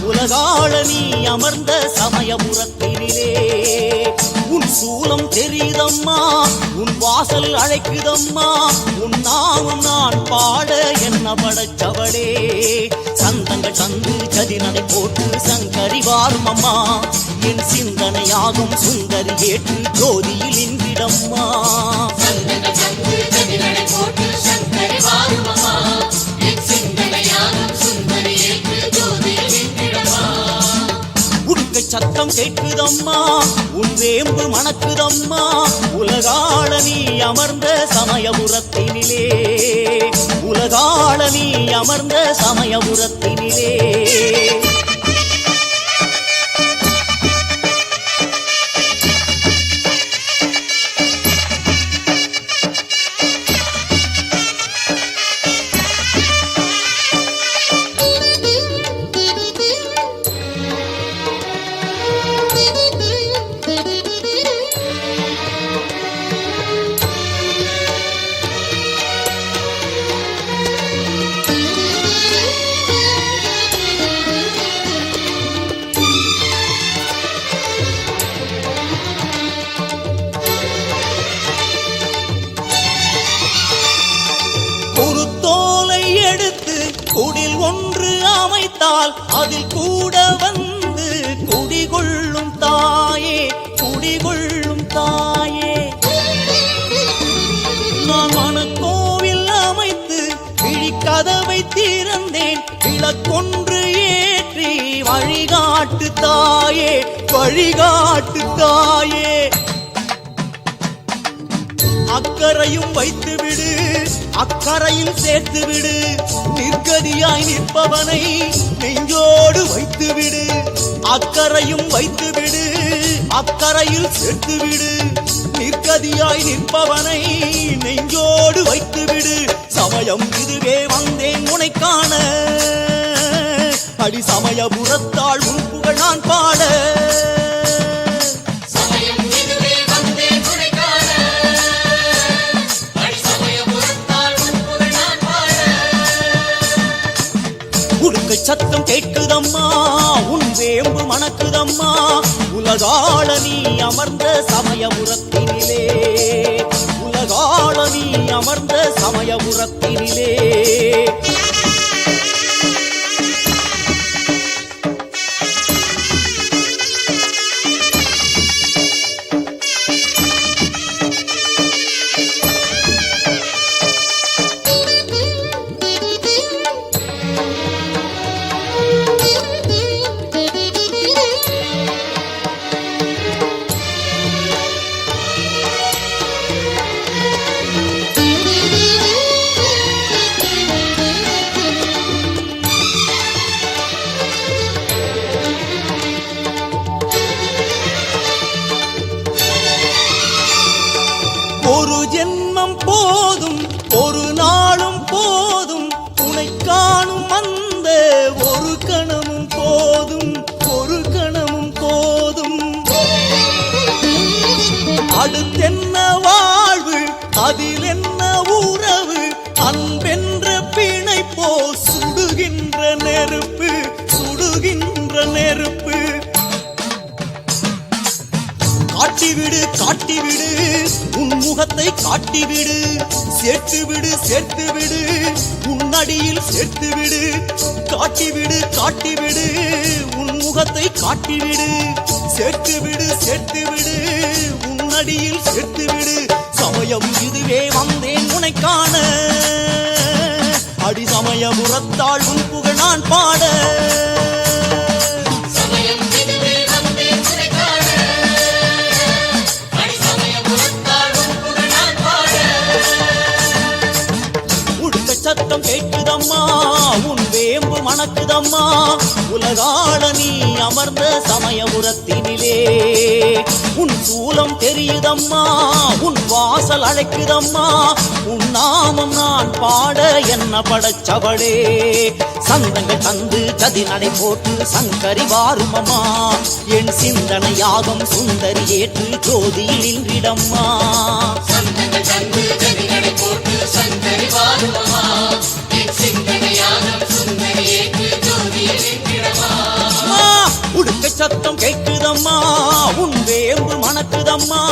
உலகாள நீ அமர்ந்த சமயபுரத்தினிலே உன் சூலம் தெரியுதம்மா உன் வாசல் அழைக்குதம்மா உன் நாமம் நான் பாட என்ன படைச்சவளே சந்தங்கள் தந்து கதிநடை போட்டு சங்கரி வாரும் அம்மா என் சிந்தனையாகும் சுந்தரி ஏற்று ஜோதியில் இன்றிடம்மா உடுக்கை சத்தம் கேட்குதம்மா உன் வேம்பு மணக்குதம்மா உலகாள நீ அமர்ந்த சமயபுரத்தினிலே உலகாள நீ அமர்ந்த சமயபுரத்தினிலே வந்தால் அதில் கூட வந்து குடிகொள்ளும் தாயே, குடிகொள்ளும் தாயே. நான் மனக்கோவில் அமைத்து விழிக்கதவை திறந்தேன், விளக்கொன்று ஏற்றி வழிகாட்டு தாயே, வழிகாட்டு தாயே. அக்கறையும் வைத்து விடு, அக்கறையில் சேர்த்து விடு, நிர்கதியாய் நிற்பவனை நெஞ்சோடு வைத்து விடு. அக்கறையும் வைத்து விடு, அக்கறையில் சேர்த்து விடு, நிர்கதியாய் நிற்பவனை நெஞ்சோடு வைத்து விடு. சமயம் இதுவே வந்தேன் உனை காண, அடி சமயபுரத்தாள் உன் புகழ் நான் பாட. உடுக்கை சத்தம் கேட்குதம்மா, உன் வேம்பு மணக்குதம்மா, உலகாள நீ அமர்ந்த சமயபுரத்தினிலே, உலகாள நீ அமர்ந்த சமயபுரத்தினிலே. ஒரு ஜென்மம் போதும், ஒரு நாளும் போதும், உனை காணும் அந்த ஒரு கணமும் போதும், ஒரு கணமும் போதும். அடுத்தென்ன வாழ்வு, அதில் என்ன உறவு, அன்பென்ற பிணை போ சுடுகின்ற நெருப்பு, சுடுகின்ற நெருப்பு. காட்டிவிடு, காட்டிவிடு, உன் முகத்தை காட்டிவிடு, சேர்த்துவிடு, சேர்த்துவிடு, உன்னடியில் சேர்த்துவிடு. காட்டிவிடு, காட்டிவிடு, உன் முகத்தை காட்டிவிடு, சேர்த்துவிடு, சேர்த்துவிடு, உன்னடியில் சேர்த்துவிடு. சமயம் இதுவே வந்தேன் உனை காண, அடி சமயபுரத்தாள் உன் புகழ் நான் பாட. சத்தம் கேட்குதம்மா, உன் வேம்பு மணக்குதம்மா, உலகாள நீ அமர்ந்த சமயபுரத்தினிலே. உன் சூலம் தெரியுதம்மா, உன் வாசல் அழைக்குதம்மா, உன் நாமம் நான் பாட என்ன படைச்சவளே. சந்தங்கள் தந்து கதி நடை போட்டு சங்கரி வாருமம்மா, என் சிந்தனை யாகம் சுந்தரி ஏற்று ஜோதியில் நின்றிடம்மா. சந்தங்கள் தந்து கதி நடை போட்டு சங்கரி வாருமம்மா, என் சிந்தனை யாகம் சுந்தரி ஏற்று ஜோதியில் நின்றிடம்மா. உடுக்கை சத்தம் கேட்குதம்மா, உன் வேம்பு மணக்குதம்மா,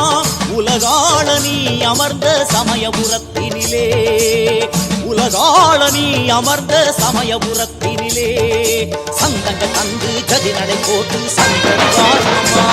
உலகாள நீ அமர்ந்த சமயபுரத்தினிலே, உலகாள நீ அமர்ந்த சமயபுரத்தினிலே. சந்தங்கள் தந்து கதி நடை போட்டு சங்கரி வாருமம்மா.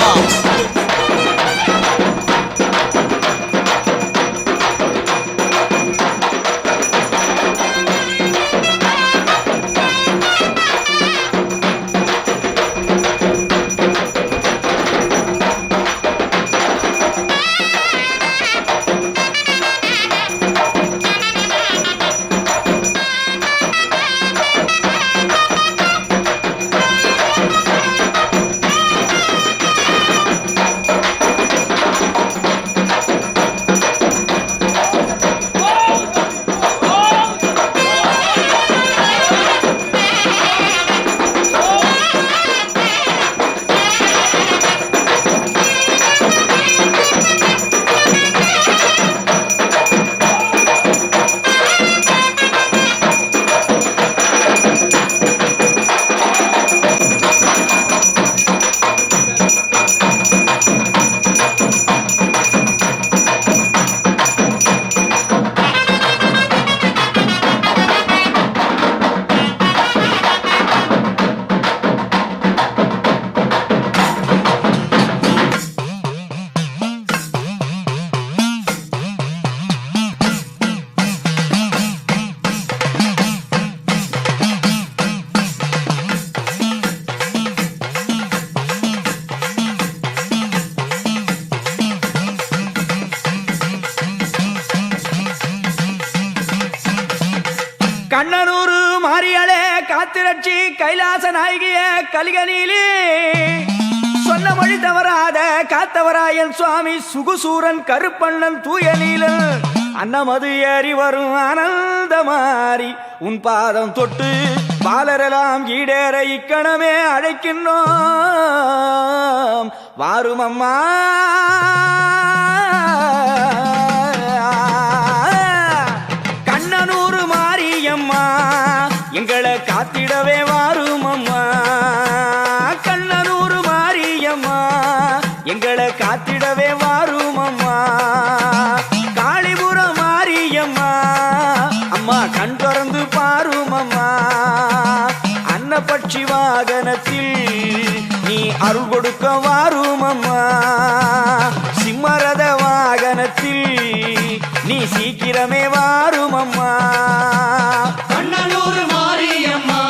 கண்ணனூரு மாரியாளே காத்திரட்சி கைலாச நாயகிய கலிகனிலே சொன்ன மொழி தவறாத காத்தவராயன் சுவாமி சுகுசூரன் கருப்பண்ணன் தூயலீலன் அன்னமது ஏறி வரும் ஆனந்த மாறி உன் பாதம் தொட்டு பாலரெல்லாம் ஈடேற இக்கணமே அழைக்கின்றோம் வாரும் அம்மா கண்ணனூரு மாரியம்மா எங்களை காத்திடவே வாரும் அம்மா கண்ணனூரு மாரியம்மா எங்களை காத்திடவே வாரும் அம்மா காளிபுரம் மாரியம்மா அம்மா கண் திறந்து பாரும் அம்மா அன்னபட்சி வாகனத்தில் நீ அருள் கொடுக்க வாரும் அம்மா சிம்மரத வாகனத்தில் நீ சீக்கிரமே வாரும் அம்மா கண்ணனூர் மாரியம்மா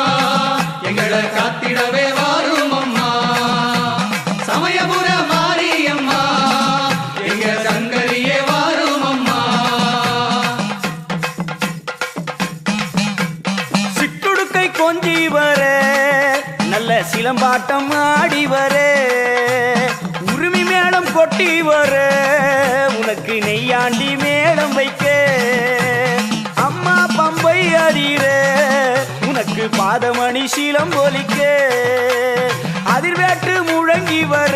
எங்களை காத்திடவே வாரும் அம்மா சமயபுர மாரியம்மா எங்க சங்கரியே வாரும் அம்மா சிட்டுடுக்கை கொஞ்சி வர நல்ல சிலம்பாட்டம் ஆடி வர உரிமை மேளம் கொட்டி வர உனக்கு நெய்யாண்டி மேளம் வைக்க அம்மா பம்பை அறிற உனக்கு பாதமணி சீலம் போலிக்க அதிர்வேற்று முழங்கி வர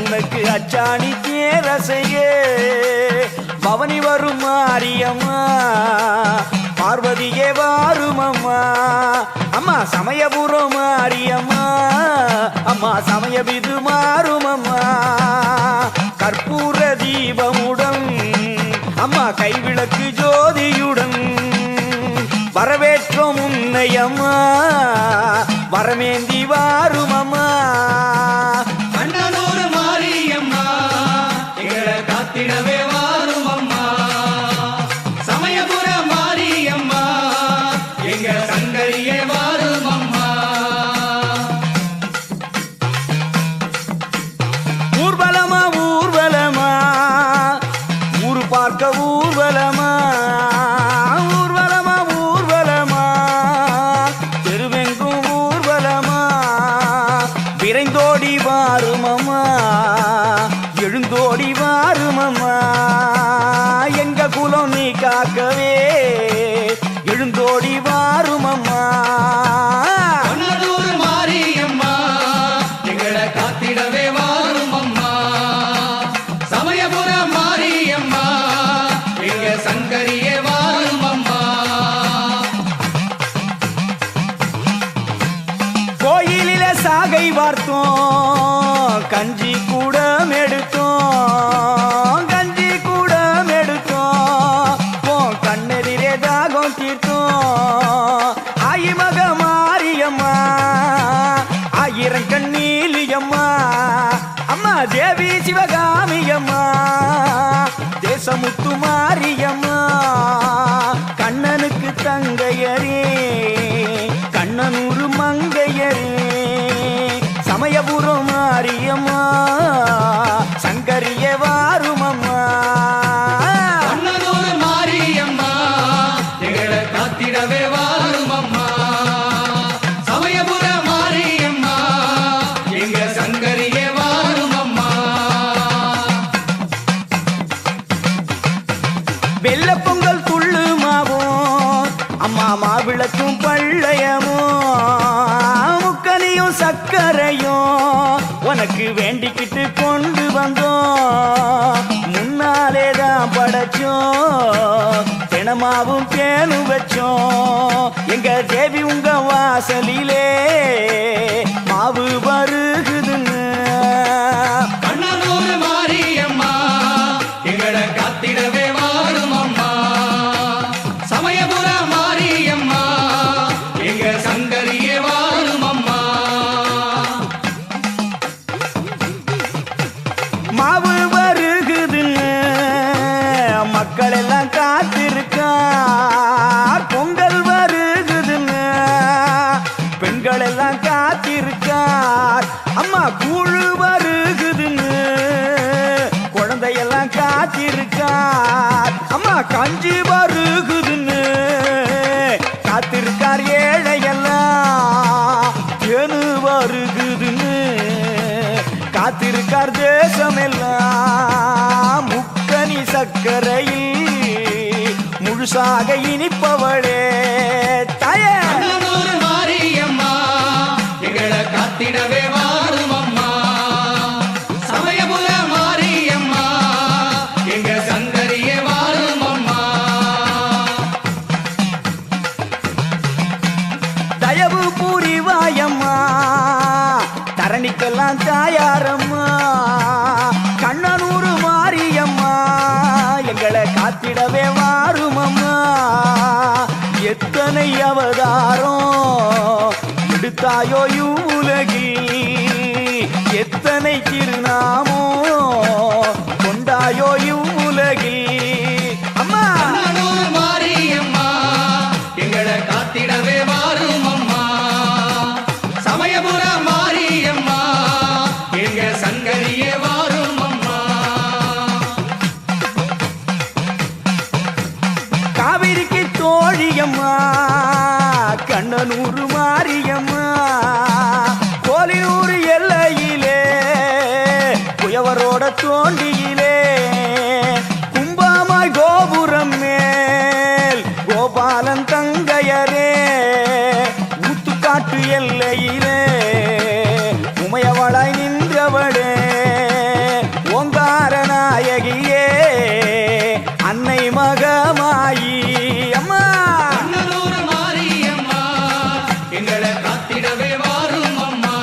உனக்கு அச்சாணி தேரசைய பவனி வரும் மாரியம்மா பார்வதியே வாரும் அம்மா அம்மா சமயபுரம் மாரியம்மா அம்மா சமயபிது மாறும் அம்மா கற்பூர தீபமுடன் அம்மா கைவிளக்கு ஜோதியுடன் வரவேற்றோம் உன்னை அம்மா வரமேந்தி வாரும் அம்மா கண்ணனூர் மாரியம்மா எங்களை காத்திடவே வாரும் அம்மா சமயபுர மாரியம்மா எங்க சங்கரியே வாரும் அம்மா ஊர்வலமா ஊர்வலமா ஊரு பார்க்க ஊர்வலமா ஊர்வலமா ஊர்வலமா தெருவெங்கும் ஊர்வலமா விரைந்தோடி வாரும் அம்மா எழுந்தோடி வாரும் அம்மா எங்க குலம் நீ காக்கவே எழுந்தோடி வாரும் அம்மா கண்ணனூர் மாரியம்மா எங்களை காத்திடவே வாரும் அம்மா சமயபுர மாரியம்மா எங்க சங்கரியே வாரும் அம்மா கோயிலில சாகை வார்த்தோம் கஞ்சி கூட எடுத்தோம் கஞ்சி கூட எடுத்தோம் உன் கண்ணெதிரே தாகம் தீர்த்தோம் ஆயிமக மாரியம்மா ஆயிரம் கண்ணீலியம்மா அம்மா தேவி சிவகாமியம்மா தேசமுத்து மாரியம்மா கண்ணனுக்கு தங்கையரே கண்ணனூரு மங்கையரே சமயபுரம் மாரியம்மா சங்கரிய வாரும் அம்மா கண்ணனூர் மாரியம்மா எங்களை காத்திடவே வாரும் அம்மா சமயபுர மாரியம்மா எங்க சங்கரியே வாரும் அம்மா வெள்ள பொங்கல் துள்ளு மாவும் அம்மா மாவிளக்கும் பள்ளையமும் முக்கனியும் சக்கரையும் உனக்கு வேண்டிக்கிட்டு கொண்டு வந்தோம் முன்னாலே தான் படைச்சோம் தினமாவும் பேணும் வச்சோம் எங்க தேவி உங்க வாசலிலே மாவு வருகுதுன்னு கண்ணனூர் மாரியம்மா எங்களை காத்திடவே வாரும் அம்மா சமயபுர மாரியம்மா எங்க சங்கரியே வாரும் அம்மா மாவு வருகுதுன்னு மக்கள் எல்லாம் காத்திருக்கார் பொங்கல் வருகுதுன்னு பெண்கள் எல்லாம் காத்திருக்கார் அம்மா கூழு வருகுதுன்னு குழந்தையெல்லாம் காத்திருக்கார் அம்மா கஞ்சி வருகுதுன்னு அன்பாக இனிப்பவளே தாயே கண்ணனூர் மாரியம்மா எங்களை காத்திடவே வாரும் அம்மா சமயபுர மாரியம்மா எங்க சங்கரியே வாரும் அம்மா தயவு புரிவாயம்மா தரணிக்கெல்லாம் தாயாரம்மா கண்ணனூர் மாரியம்மா எங்களை காத்திடவே வாருமம்மா எத்தனை அவதாரம் எடுத்தாயோ இவ்வுலகில் எத்தனை திருநாமோ கொண்டாயோ இவ்வுலகில் அம்மா கண்ணனூர் மாரியம்மா எங்களை காத்திடவே வாரும் அம்மா சமயபுர மாரியம்மா எங்க சங்கரியே வாரும் அம்மா காவிரிக்கு தோழியம்மா கண்ணனூர் மாரியம்மா கோலியூர் எல்லையிலே குயவரோட தோண்டியிலே கும்பாமாய் கோபுரம் மேல் கோபாலன் தங்கையரே ஊத்துக்காட்டு எல்லையிலே உமையவளாய் நின்றவளே ஓங்கார நாயகியே அன்னை மகமாயி அம்மா கண்ணனூர் மாரியம்மா எங்களை காத்திடவே வாரும் அம்மா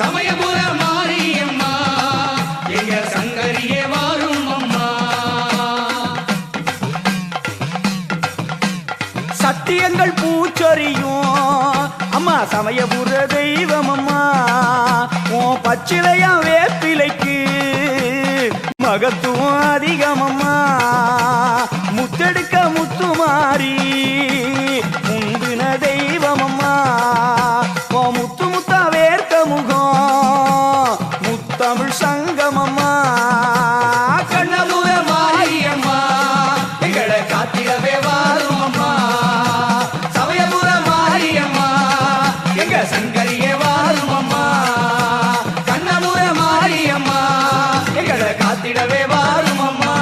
சமயபுர மாரியம்மா எங்க சங்கரியே வாரும் அம்மா சத்தியங்கள் பூச்சொரியும் அம்மா சமயபுர தெய்வம் அம்மா உன் பச்சிலையா வேப்பிலைக்கு மகத்துவம் அதிகமம்மா முத்தெடுக்க முத்துமாரி முந்தின தெய்வமம்மா உன் முத்து முத்தா வேர்க்க முகம் முத்தமிழ் சங்கமம்மா கண்ணபுர மாரியம்மா எங்களை காத்திடவே வாரும் அம்மா சமயபுர மாரியம்மா எங்க சங்கரியே வாரும் அம்மா கண்ணபுர மாரியம்மா எங்களை காத்திடவே வாரும் அம்மா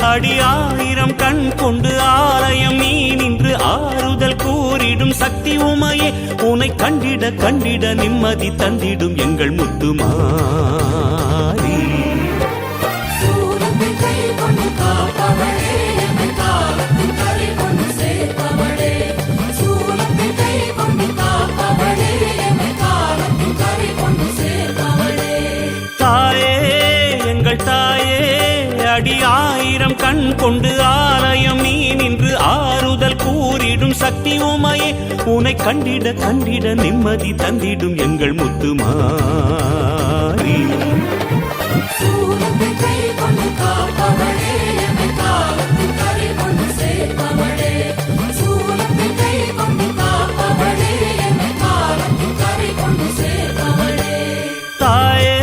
அடி ஆயிரம் கண் கொண்டு ஆலயம் நீ நின்று ஆறுதல் கூறிடும் சக்தி உமையே உனை கண்டிட கண்டிட நிம்மதி தந்திடும் எங்கள் முத்துமாரி தாயே எங்கள் தாயே அடி ஆயிரம் கண் கொண்டு ஆலயம் நீ நின்று ஆறுதல் கூறிடும் சக்தி உமையே உனை கண்டிட கண்டிட நிம்மதி தந்திடும் எங்கள் முத்துமாரி தாயே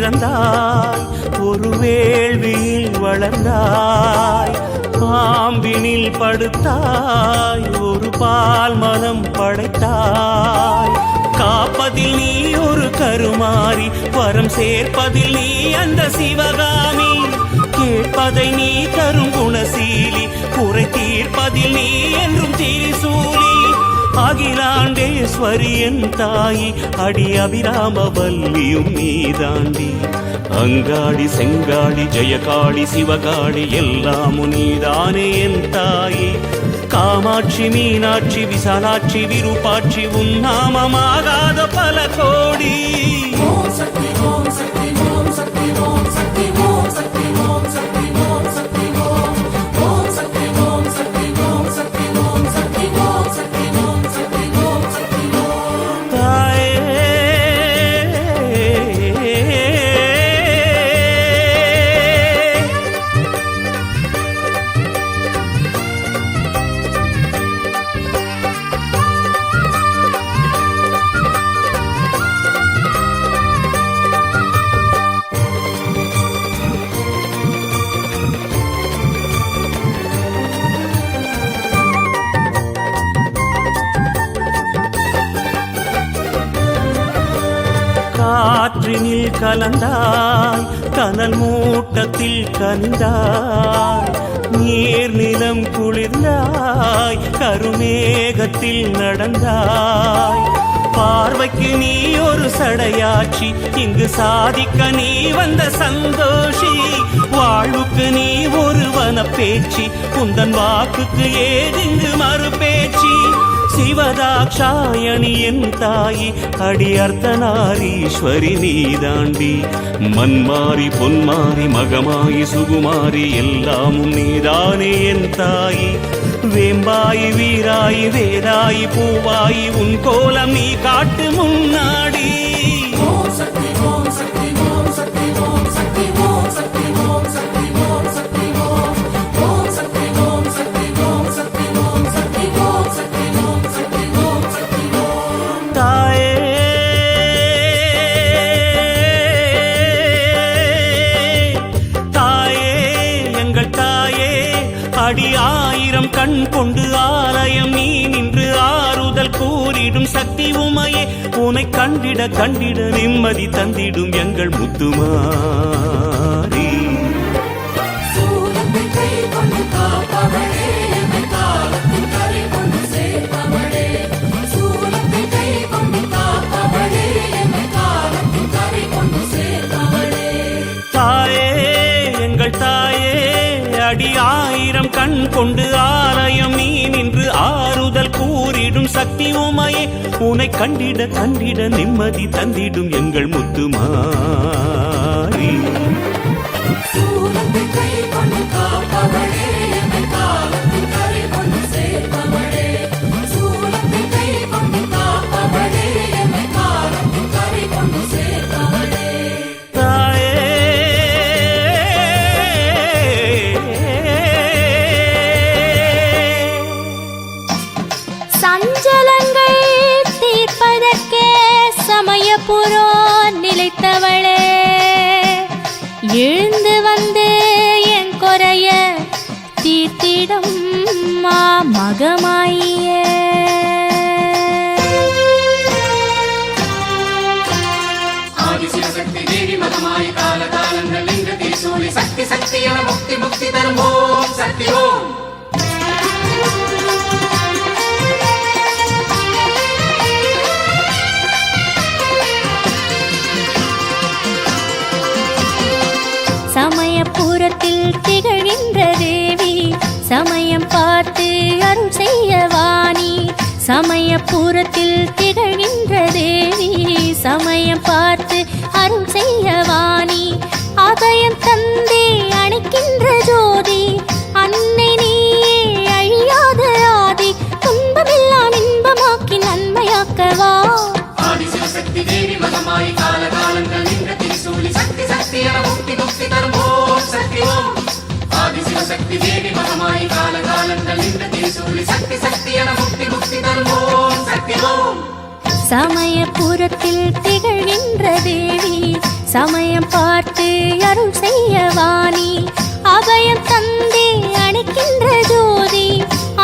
பிறந்தாய், ஒரு வேள்வியில் வளர்ந்தாய், பாம்பினில் படுத்தாய், ஒரு பால் மனம் படைத்தாய். காப்பதில் நீ ஒரு கருமாறி, வரம் சேர்ப்பதில் நீ அந்த சிவகாமி. கேட்பதை நீ தரும் குணசீலி, குறை தீர்ப்பதில் நீ என்றும் திரிசூலி. அகிலாண்டேஸ்வரி என் தாயி, அடி அபிராம வல்லியும் நீதாண்டி. அங்காடி செங்காடி ஜெயகாளி சிவகாளி எல்லாமும் நீதானே என் தாயி. காமாட்சி மீனாட்சி விசாலாட்சி விருப்பாட்சி உன் நாமமாகாத பல கோடி. ஓம் சக்தி ஓம் சக்தி ஓம் சக்தி ஓம் சக்தி ஓம் சக்தி ஓம் சக்தி ஓம் சக்தி ஓம் ஓம் சக்தி ஓம் சக்தி ஓம் சக்தி ஓம் சக்தி ஓம் சக்தி ஓம் சக்தி ஓம் சக்தி ஓம். தாயே காற்றினில் கலந்தாய், கனல் மூட்டத்தில் கனிந்தாய், நீர் நிலம் குளிர்ந்தாய், கருமேகத்தில் நடந்தாய். பார்வைக்கு நீ ஒரு சடையாட்சி, இங்கு சாதிக்க நீ வந்த சந்தோஷி. வாழ்வுக்கு நீ ஒரு வனப்பேச்சி, உந்தன் வாக்குக்கு ஏதிங்கு மறுபேச்சி. சிவதாக்ஷாயணி என் தாயி, அடி அர்த்தநாரீஸ்வரி நீதாண்டி. மன்மாரி பொன்மாரி மகமாயி சுகுமாரி எல்லாமும் நீதானே என் தாயி. வேம்பாயி வீராயி வேதாயி பூவாயி உன் கோலம் நீ காட்டு முன்னாடி. ஓம் சக்தி ஓம் சக்தி ஓம் சக்தி ஓம் சக்தி ஓம் சக்தி ஓம் சக்தி ஓம் சக்தி ஓம் ஓம் சக்தி ஓம் சக்தி ஓம் சக்தி ஓம் சக்தி ஓம் சக்தி ஓம் சக்தி ஓம் சக்தி ஓம். தாயே தாயே எங்கள் தாயே, அடி ஆயிரம் கண் கொண்டு ஆலயம் நீ நின்று ஆறுதல் கூறிடும் சக்தி உமையே. உனை கண்டிட கண்டிட நிம்மதி தந்திடும் எங்கள் முத்துமாரி. சூலத்தை கை கொண்டு காப்பவளே, எமை காலத்தின் கரை கொண்டு சேர்ப்பவளே. சூலத்தை கை கொண்டு காப்பவளே, எமை காலத்தின் கரை கொண்டு சேர்ப்பவளே. தாயே எங்கள் தாயே, அடி ஆயிரம் கண் கொண்டு ஆலயம் நீ நின்று ஆறுதல் கூறிடும் சக்தி உமையே. உனை கண்டிட கண்டிட நிம்மதி தந்திடும் எங்கள் முத்துமாரி. சூலத்தை கை கொண்டு காப்பவளே, எமை காலத்தின் கரை கொண்டு சேர்ப்பவளே. சூலத்தை கை கொண்டு காப்பவளே, எமை காலத்தின் கரை கொண்டு சேர்ப்பவளே. தாயே சஞ்சலங்கள் தீர்ப்பதற்கே சமயபுரோ நிலைத்தவளே, எழுந்து வந்து என் குறைய தீர்த்திடும் மா மகமாயியே. ஆதிசிவசக்தி தேவி மகமாய் கால காலங்கள் நின்ற திரிசூலி. சக்தி சக்தி என முக்தி முக்தி தரும் ஓம் சக்தி ஓம். சமயபுரத்தில் திகழ்கின்ற தேவி, சமயம் பார்த்து அருள் செய்யவாணி. சமயபுரத்தில் திகழ்கின்ற தேவி, சமயம் பார்த்து அருள் செய்யவாணி. ஆதாயம் தந்தே அணைக்கின்ற ஜோதி, அன்னை நீயே அழியாத ஆதி. துன்பமெல்லாம் இன்பமாக்கி நன்மையாக்கவா. ஆதிசிவசக்தி தேவி மகமாய் கால காலங்கள் நின்ற திரிசூலி. சக்தி சக்தி என முக்தி முக்தி தரும் ஓம் சக்தி ஓம். ஆதிசிவசக்தி தேவி மகமாய் கால காலங்கள் நின்ற திரிசூலி. சக்தி சக்தி என முக்தி முக்தி தரும் ஓம் சக்தி ஓம். சமயபுரத்தில் திகழ்கின்ற தேவி, சமயம் பார்த்து அருள் செய்யவாணி அபயம் தந்தே அணைக்கின்ற ஜோதி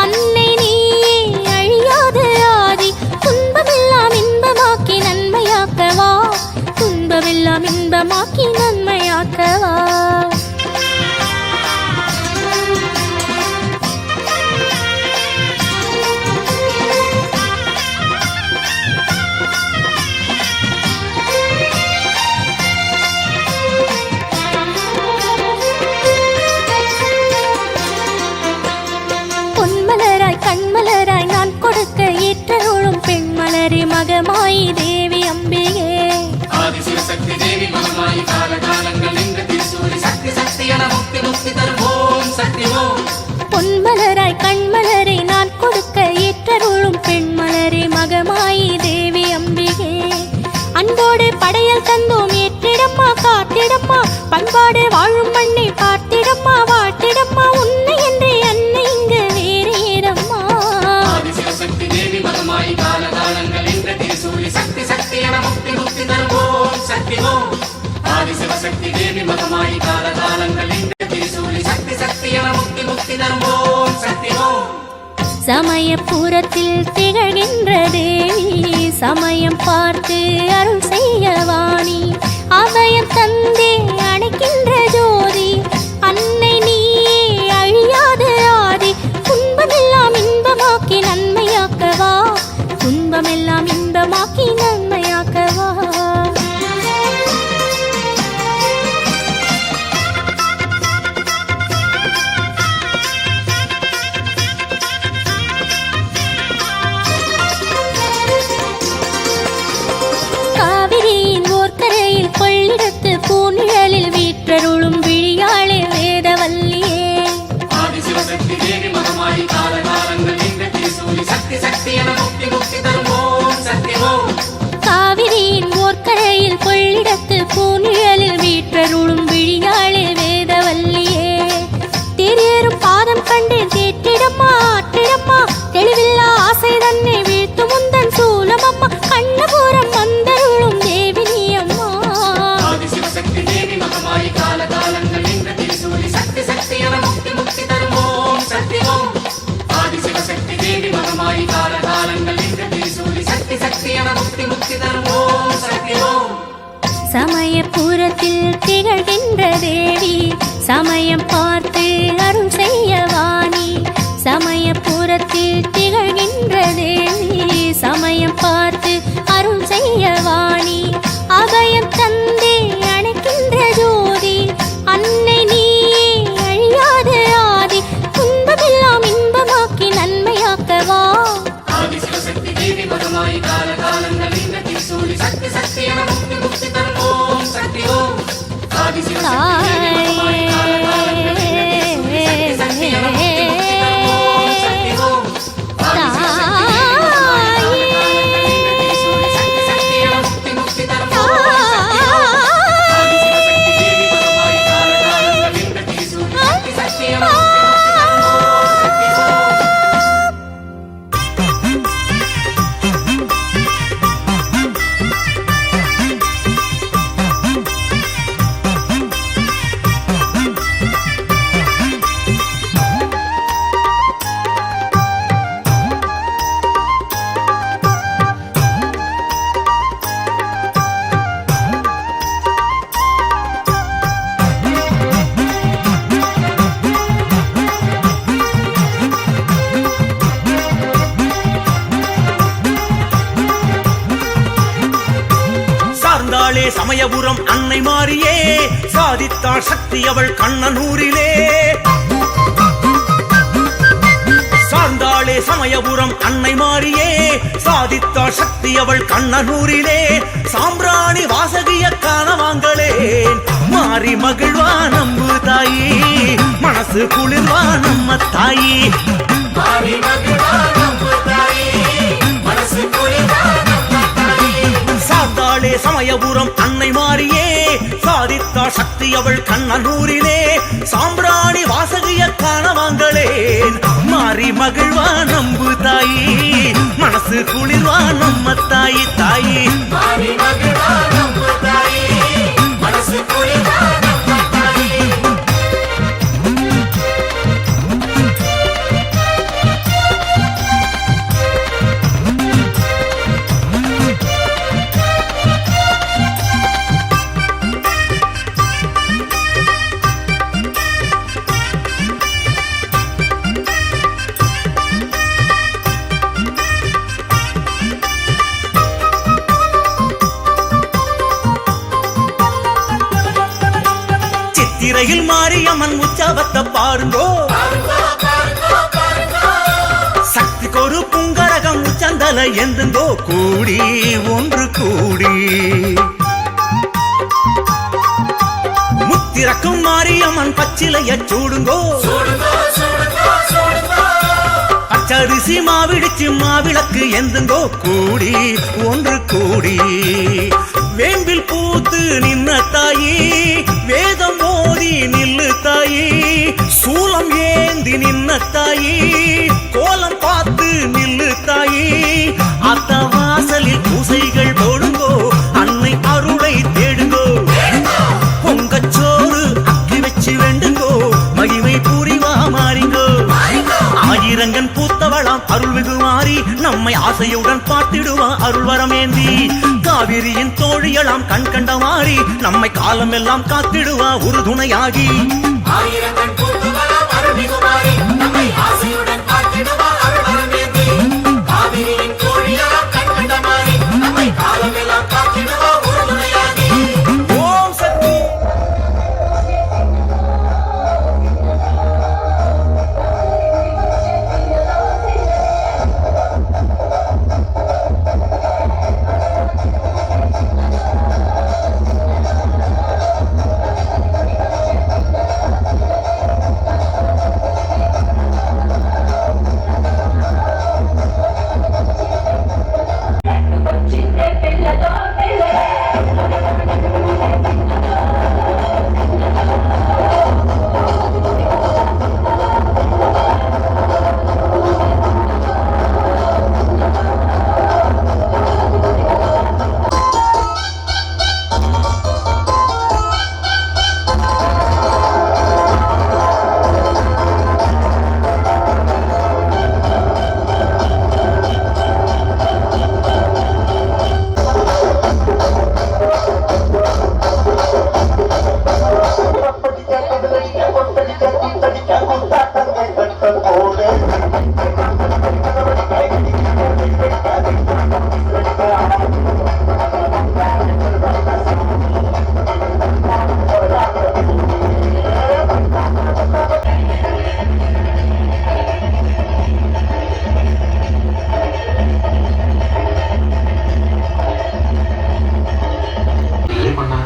அன்னை நீயே அழியாத ஆதி துன்பமெல்லாம் இன்பமாக்கி நன்மையாக்கவா துன்பமெல்லாம் இன்பமாக்கி நன்மையாக்கவா கண்மலராய் நான் கொடுக்க ஏற்றருளும் பெண்மலரே மகமாயி தேவி அம்பிகே ஆதிசிவசக்தி தேவி மகமாயி காலகாலங்கள் நின்ற திருசூரி சக்தி சக்தி என முக்தி முக்தி தரும் ஓம் சக்தி ஓம் பொன்மலராய் கண்மலரை நான் கொடுக்க ஏற்றருளும் பெண்மலரே மகமாயி தேவி அம்பிகே அன்போடு படையல் தந்தோம் ஏற்றிடம்மா காத்திடம்மா பண்பாடு வாழும் மண்ணை பார்த்திடம்மா வாழ்த்திடம்மா உன்னை என்றே அன்னை இங்கு வேறு ஏதம்மா ஆதிசிவசக்தி தேவி மகமாயி காலகாலங்கள் நின்ற திருசூரி சக்தி சக்தி என முக்தி முக்தி தரும் ஓம் சக்தி ஓம் ஆதிசிவசக்தி தேவி மகமாயி காலகாலங்கள் நின்ற திருசூரி சக்தி சக்தி என முக்தி முக்தி தரும் ஓம் சக்தி ஓம் சமயபுரத்தில் திகழ்கின்ற தேவி சமயம் பார்த்து அருள் செய்யவாணி அபயம் தந்தே அணைக்கின்ற ஜோதி அன்னை நீயே அழியாத ஆதி துன்பமெல்லாம் இன்பமாக்கி நன்மையாக்கவா துன்பமெல்லாம் இன்பமாக்கி நன்மையாக்கவா கொள்ளிடத்து பூநிழலில் வீற்றருளும் விழியாளே வேதவல்லியே ஆதிசிவசக்தி தேவி மகமாயி காலகாலங்கள் நின்ற திருசூரி சக்தி சக்தி என முக்தி முக்தி தரும் ஓம் சக்தி ஓம் காவிரியின் ஓர்கரையில் கொள்ளிடத்து பூநிழலில் வீற்றருளும் விழியாளே வேதவல்லியே தேரேறும் பாதம் கண்டு தேற்றிடம்மா ஆற்றிடம்மா தெளிவில்லா ஆசை தன்னை வீழ்த்து முந்தன் சூலமம்மா கண்ணபுரம் வந்தருளும் தேவி நீ அம்மா ஆதிசிவசக்தி தேவி மகமாயி காலகாலங்கள் நின்ற திருசூரி சக்தி சக்தி என முக்தி முக்தி தரும் ஓம் சக்தி ஓம் ஆதிசிவசக்தி தேவி மகமாயி காலகாலங்கள் நின்ற திருசூரி சக்தி சக்தி என முக்தி முக்தி தரும் ஓம் சக்தி ஓம் சமயபுரத்தில் திகழ்கின்ற தேவி சமயம் பார்த்து அருள் செய்யவாணி சமயபுரத்தில் திகழ்கின்ற தேவி சமயம் பார்த்து அருள் செய்யவாணி அபயம் தந்தே அணைக்கின்ற ஜோதி அன்னை நீயே அழியாத ஆதி துன்பமெல்லாம் இன்பமாக்கி நன்மையாக்கவா ஆதிசிவசக்தி தேவி மகமாயி காலகாலங்கள் நின்ற திருசூரி சக்தி சக்தி என முக்தி முக்தி தரும் ஓம் சக்தி ஓம் ஆதிசிவசக்தி தேவி மகமாயி காலகாலங்கள் நின்ற திருசூரி சக்தி சக்தி என முக்தி முக்தி தரும் ஓம் சக்தி ஓம் ஆதிசிவசக்தி தேவி மகமாயி காலகாலங்கள் நின்ற திருசூரி சக்தி சக்தி என முக்தி முக்தி தரும் ஓம் சக்தி ஓம் ஆதிசிவசக்தி தேவி மகமாயி காலகாலங்கள் நின்ற திருசூரி சக்தி சக்தி என முக்தி முக்தி தரும் ஓம் சக்தி ஓம் சார்ந்தாளே சமயபுரம் அன்னை மாறியே சாதித்தாள் சக்தி அவள் கண்ணனூரிலே சார்ந்தாளே சமயபுரம் அன்னை மாறியே சாதித்தாள் சக்தி அவள் கண்ணனூரிலே சாம்பிராணி வாசகிய காணவாங்களேன் மாறி மகிழ்வா நம்பு தாயி மனசு குளிர்வா நம்ம தாயி மாறி மகிழ்வா நம்பு தாயி மனசு குளிர்வா நம்ம தாயி சார்ந்தாளே சமயபுரம் அன்னை மாறியே சாதித்தாள் சக்தி அவள் கண்ணனூரிலே சாம்பிராணி வாசகிய காணவாங்களேன் மாறி மகிழ்வா நம்பு தாயி மனசு குளிர்வா நம்ம தாயி தாயி மாறி மகிழ்வா நம்பு தாயி மனசு குளிரா நம்ம தாயி. சித்திரையில் மாரியம்மன் உற்சவத்தை பாருங்கோ, சக்திக்கு ஒரு புங்கரகம் உச்சந்தல எந்துங்கோ, கூடி ஒன்று கூடி முத்திரக்கும் மாரியம்மன் பச்சிலைய சூடுங்கோ, பச்சரிசி மாவிடிச்சு மாவிளக்கு எந்துங்கோ, கூடி ஒன்று கூடி வேம்பில் பூத்து நின்ன தாயி, வேதம் மோதி நில்லு தாயி, சூலம் ஏந்தி நின்ன தாயி, கோலம் பார்த்து நில்லு தாயி, அத்த வாசலில் பூசைகள் போடுங்கோ, அன்னை அருளை தேடுங்கோ, பொங்கச்சோறு அக்கி வச்சு வேண்டுங்கோ, மகிமை புரிவா மாறிங்கோ, ஆயிரங்கன் பூத்தவளாம் அருள்மிகு மாறி, நம்மை ஆசையுடன் பார்த்திடுவா அருள்வரமேந்தி, காவிரியின் தோழியலாம் கண் கண்ட மாறி, நம்மை காலமெல்லாம் காத்திடுவா உறுதுணையாகி, ஆயிரங்கண் பூத்துவளாம் அருள்மிகு மாறி, நம்மை ஆசையுடன் பார்த்திடுவா அருள்வரமேந்தி, காவிரியின் தோழியலாம் கண் கண்ட மாறி, நம்மை காலமெல்லாம் காத்திடுவா உறுதுணையாகி. ஓம் சக்தி.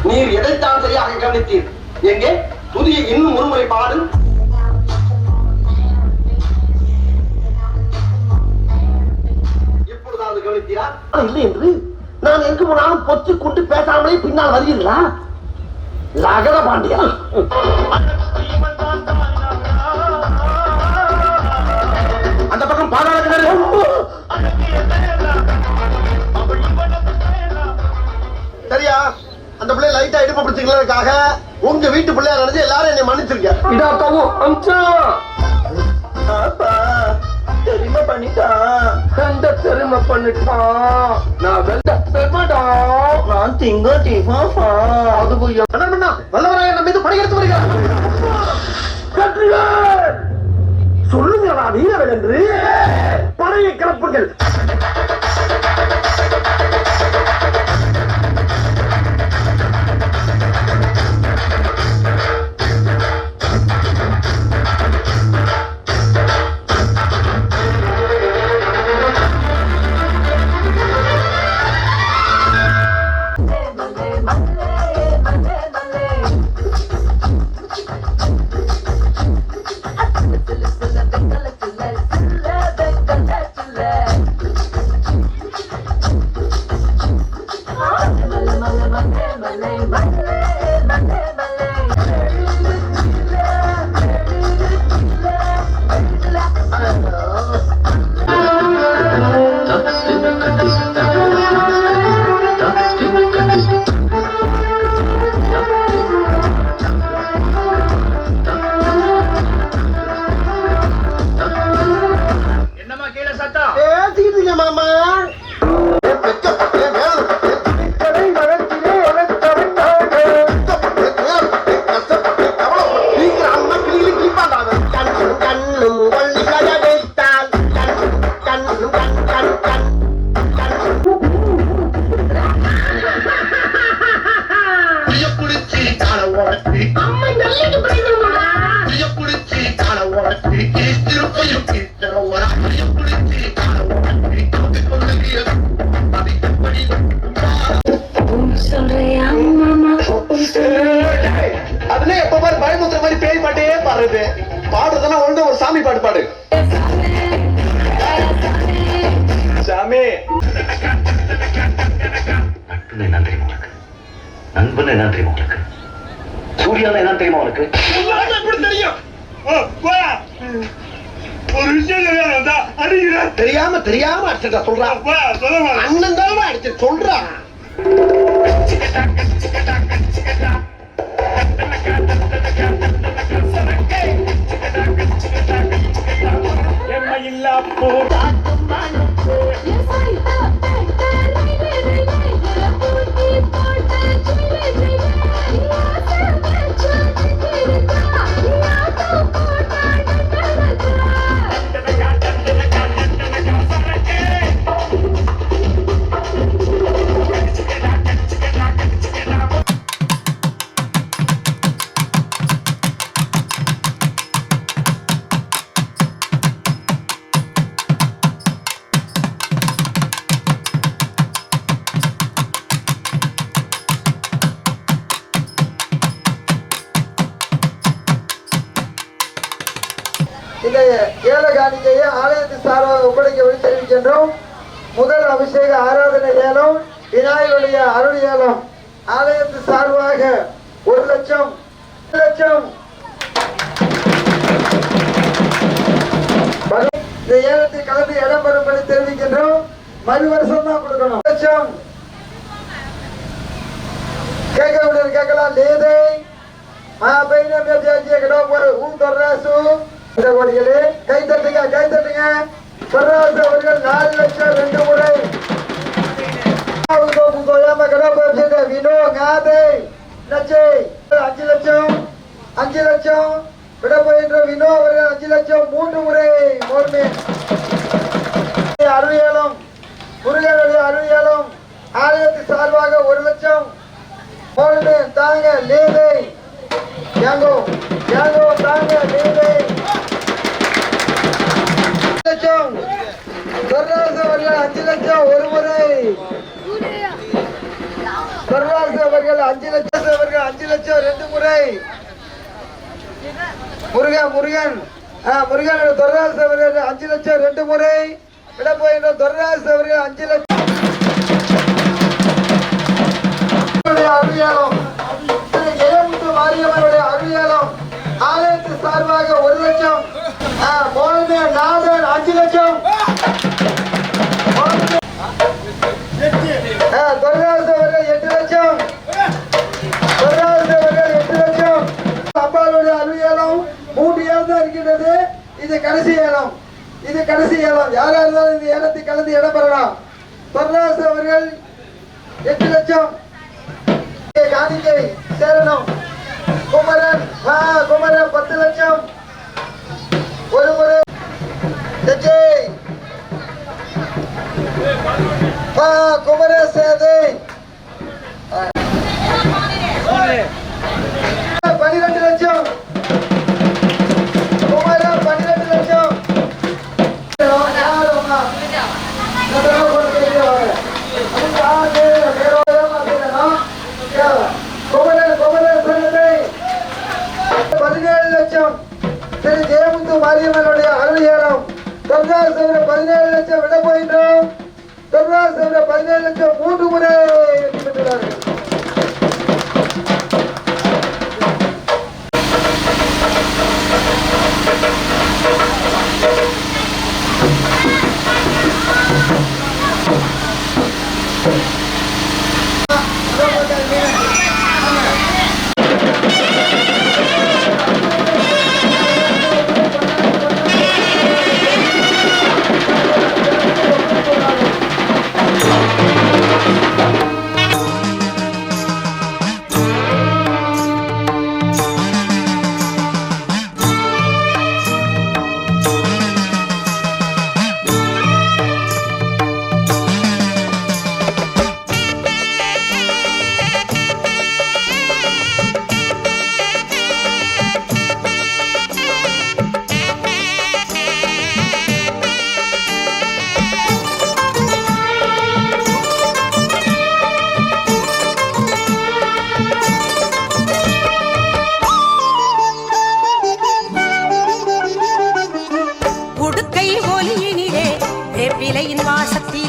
நீர் எதைத்தான் சரியாக கவனித்தீர்? எங்கே துதியை இன்னும் ஒருமுறை பாடு. எப்பொழுதாவது கவனித்தீரா? இல்லை என்று நான் எங்கு போனாலும் பொத்து கொண்டு பேசாமலே பின்னால் வருகிறீர்களா? லகட பாண்டியா, அந்த பக்கம் பாதாள கிணறு. சரியா? அந்த பிள்ளை லைட்டா இடுப்பு பிடிச்சிக்கிறதுக்காக உங்க வீட்டு பிள்ளையா நினைச்சு எல்லாரும் என்னை மன்னிச்சிருக்க. இதாக்கவும் அம்சா தெரியுமா பண்ணிட்டான். எந்த தெரியுமா பண்ணிட்டான்? நான் வெந்த பெருமாடா, நான் திங்க தீமாஃபா. அது போய் என்ன வல்லவராய நம்ம மீது படையெடுத்து வருகிறார். சொல்லுங்களா வீரர்கள் என்று படையை கிளப்புங்கள். அதுல எப்ப பாரு பயமுத்துற மாதிரி பேய் பாட்டே பாடுறது. பாடுறதுன்னா ஒன்று ஒரு சாமி பாட்டு பாடு. சாமி என்ன தெரியுமா உனக்கு? நண்பன் என்ன தெரியுமா உனக்கு? சூர்யால என்ன தெரியுமா உனக்கு? ஒரு விஷயம் தெரியாம தெரியாம அடிச்சுட்டா சொல்றான். அண்ணன் தான் அடிச்சு சொல்றான். எம்மையில்லா போர் இந்த ஏல காணிக்கையை ஆலயத்தின் சார்பாக ஒப்படைக்க தெரிவிக்கின்றோம். முதல் அபிஷேக ஆராதனை ஏலம், விநாயகருடைய அருள் ஏலம். ஆலயத்தின் சார்பாக 1 லட்சம் இந்த ஏலத்தில் கலந்து இடம்பெறும்படி தெரிவிக்கின்றோம். மறு வருஷம் தான் கொடுக்கணும். 1 லட்சம் கேட்கலாம். லேதை பையனை கோடிகளே கை தட்டுங்க. சர்ராஜ் அவர்கள் 4 லட்சம் 2 முறை. வினோ காதை 5 லட்சம் விட போகின்ற வினோ அவர்கள் 5 லட்சம் 3 முறை. அருளியலும் முருகனுடைய அருளியலும் ஆலயத்தின் சார்பாக 1 லட்சம். தாங்க லேதை யாங்கோ தாங்க லேதை 5 லட்சம். சர்ராஜ் அவர்கள் 5 லட்சம் 1 முறை. சர்ராஜ் அவர்கள் 5 லட்சம் 2 முறை. முருகன் தொர்ராஜ் அவர்கள் 5 லட்சம் 2 முறை. விட போகின்ற தொர்ராஜ் அவர்கள் 5 லட்சம். அருளியாலம் ஜெயமுத்து மாரியம்மனுடைய அருளியாலம் ஆலயத்தின் சார்பாக 1 லட்சம். நாதன் 5 லட்சம். தொர்ராஜ் அவர்கள் 8 லட்சம். அம்பாளுடைய அருளியாலம் 3 ஏலம் தான் இருக்கின்றது. இது கடைசி ஏலம். யாரா இருந்தாலும் இந்த ஏலத்தை கலந்து இடம் பெறலாம். தொர்ராஜ் அவர்கள் 8 லட்சம். காணிக்கை சேரணும். குமரன் 10 லட்சம் 1 முறை. குமர சேதை 12 லட்சம். குமர 12 லட்சம். குமரன் 17 லட்சம். திரு ஜெயமுத்து மாரியம்மனுடைய அருள் ஏலம். தொர்ராஜ் 17 லட்சம் விட போகின்றோம். தொர்ராஜ் 17 லட்சம் 3 முறை வெற்றி பெற்றுள்ளார்கள்.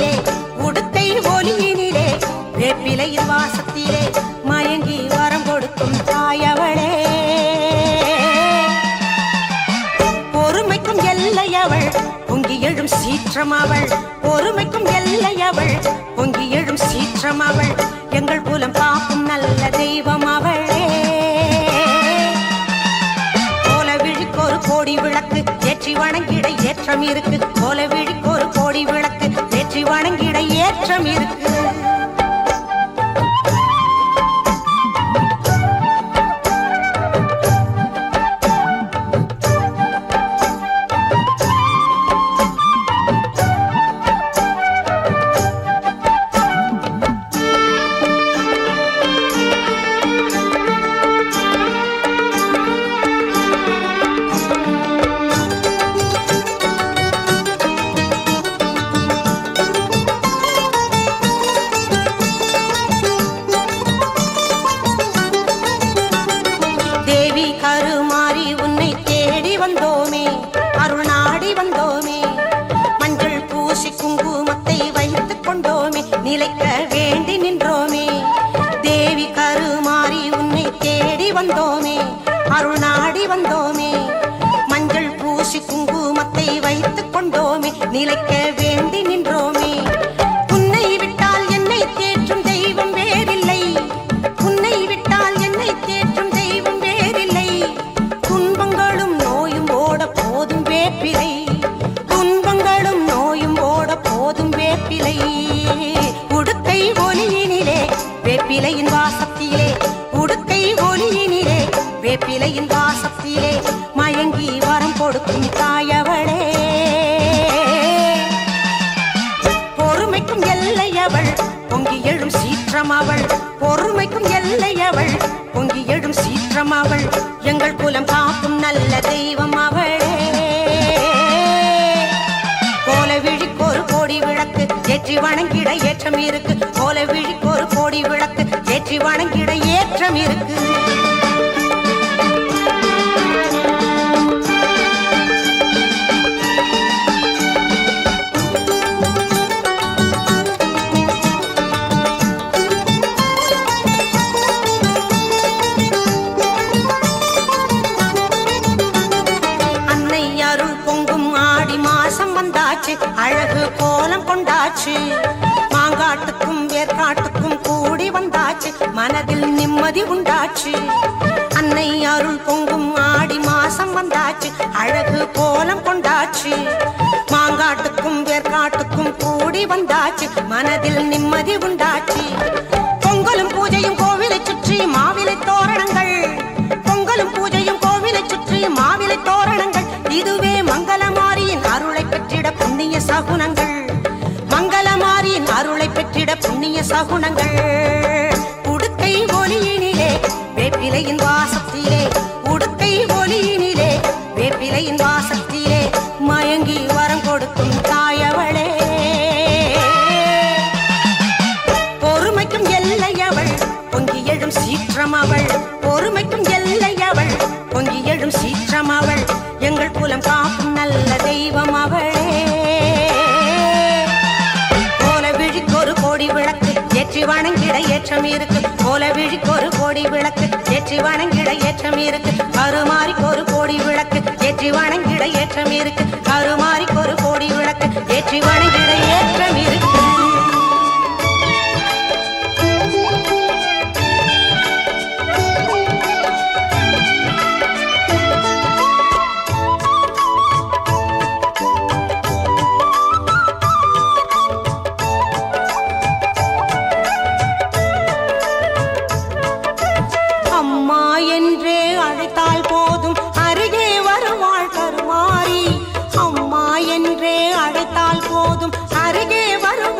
வாசத்திலே உடுக்கை ஒலியினிலே வேப்பிலையின் வாசத்திலே மயங்கி வரம் கொடுக்கும் தாயவளே பொறுமைக்கும் எல்லையவள் பொங்கி எழும் சீற்றம் அவள் பொறுமைக்கும் எல்லையவள் பொங்கி எழும் சீற்றம் அவள் எங்கள் குலம் காக்கும் நல்ல தெய்வம் அவளே கோல விழிக்கொரு கோடி விளக்கு ஏற்றி வணங்கிட ஏற்றம் இருக்கு கோல விழிக்கொரு கோடி விளக்கு ஏற்றி வணங்கிட ஏற்றம் இருக்கு நிலைக்க வேண்டி நின்றோமே தேவி கருமாறி உன்னை தேடி வந்தோமே அருள் நாடி வந்தோமே மஞ்சள் பூசி குங்குமத்தை வைத்துக் கொண்டோமே நிலைக்க வேண்டி நின்றோமே உன்னை விட்டால் என்னை தேற்றும் தெய்வம் வேறில்லை உன்னை விட்டால் என்னை தேற்றும் தெய்வம் வேறில்லை துன்பங்களும் நோயும் ஓட போதும் வேப்பிலை துன்பங்களும் நோயும் ஓட போதும் வேப்பிலை உடுக்கை ஒலியினிலே வேப்பிலையின் வாசத்திலே உடுக்கை ஒலியினிலே வேப்பிலையின் வாசத்திலே மயங்கி வரம் கொடுக்கும் தாயவளே பொறுமைக்கும் எல்லையவள் பொங்கி எழும் சீற்றம் அவள் பொறுமைக்கும் எல்லையவள் பொங்கி எழும் சீற்றம் அவள் எங்கள் குலம் காக்கும் நல்ல தெய்வம் அவளே கோல விழிக்கொரு கோடி விளக்கு ஏற்றி வணங்கிட ஏற்றம் இருக்கு கோல விழிக்கொரு கோடி விளக்கு ஏற்றி வணங்கிட ஏற்றம் இருக்கு அன்னை அருள் பொங்கும் ஆடி மாசம் வந்தாச்சு அழகு கோலம் கொண்டாச்சு மாங்காட்டுக்கும் வேர்காட்டுக்கும் கூடி வந்தாச்சு மனதில் நிம்மதி உண்டாச்சு அன்னை அருள் பொங்கும் ஆடி மாசம் வந்தாச்சு அழகு கோலம் கொண்டாச்சு மாங்காட்டுக்கும் வேர்காட்டுக்கும் கூடி வந்தாச்சு மனதில் நிம்மதி உண்டாச்சு பொங்கலும் பூஜையும் கோவிலை சுற்றி மாவிலை தோரணங்கள் பொங்கலும் பூஜையும் கோவிலை சுற்றி மாவிலை தோரணங்கள் இதுவே மங்களமாரியின் அருளை பெற்றிட புண்ணிய சகுனங்கள் மங்களமாரியின் அருளை பெற்றிட புண்ணிய சகுனங்கள் உடுக்கை ஒலியினிலே வேப்பிலையின் வாசத்திலே உடுக்கை ஒலியினிலே வேப்பிலையின் வாசத்திலே மயங்கி வரம் கொடுக்கும் தாயவளே பொறுமைக்கும் எல்லையவள் பொங்கி எழும் சீற்றம் அவள் பொறுமைக்கும் எல்லையவள் பொங்கி எழும் சீற்றம் அவள் எங்கள் குலம் காக்கும் நல்ல தெய்வம் அவளே கோல விழிக்கொரு கோடி விளக்கு ஏற்றி வணங்கிட ஏற்றம் இருக்கு கோல விழிக்கொரு கோடி விளக்கு ஏற்றி வணங்கிட ஏற்றம் இருக்கு கருமாரிக்கு ஒரு கோடி விளக்கு ஏற்றி வணங்கிட ஏற்றம் இருக்கு கருமாரிக்கு ஒரு கோடி விளக்கு ஏற்றி வணங்கிட ஏற்றம் இருக்கு அம்மா என்றே அழைத்தால் போதும் அருகே வருவாள் கருமாரி அம்மா என்றே அழைத்தால் போதும் அருகே வருவாள்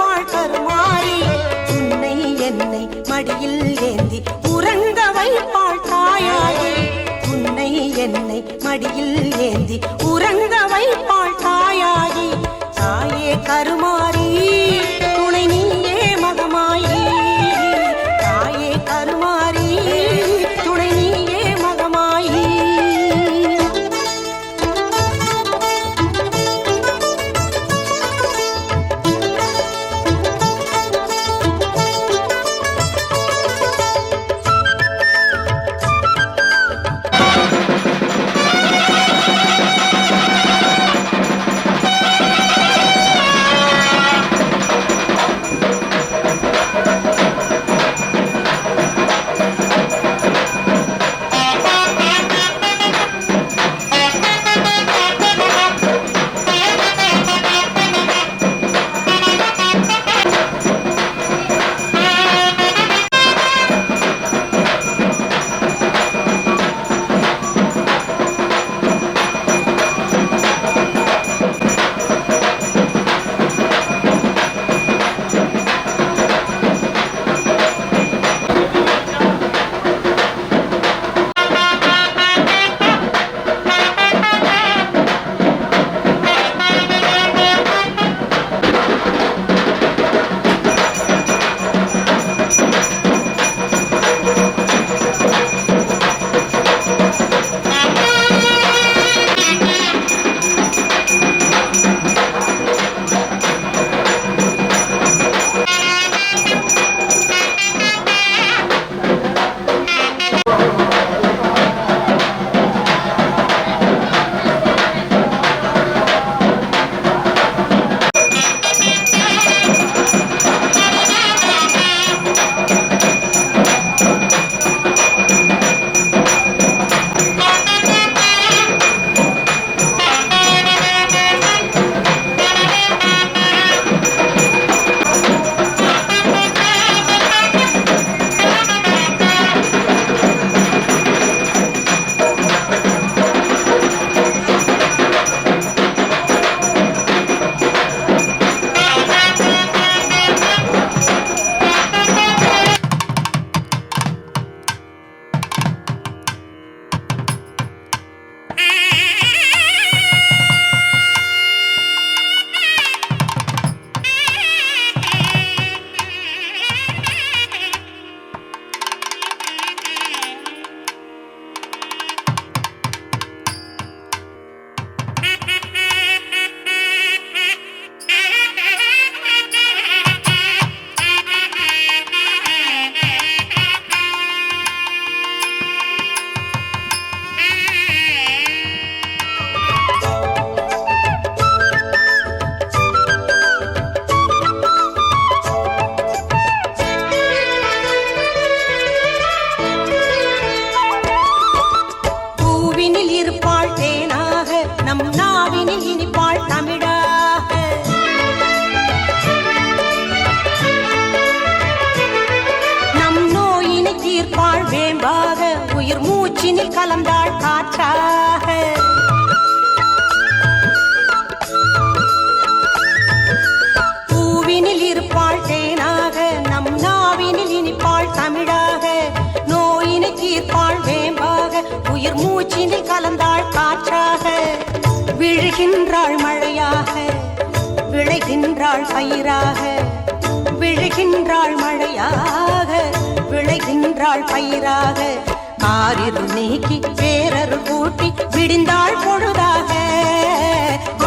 மூச்சினில் கலந்தாள் காற்றாக பூவினில் இருப்பாள் தேனாக நம் நாவினில் இனிப்பாள் தமிழாக நோயினை தீர்ப்பாள் வேம்பாக உயிர் மூச்சினில் கலந்தாள் காற்றாக விழுகின்றாள் மழையாக விளைகின்றாள் பயிராக விழுகின்றாள் மழையாக விளைகின்றாள் பயிராக காரிருள் நீக்கி பேரருள் கூட்டி விடிந்தாள் பொழுதாக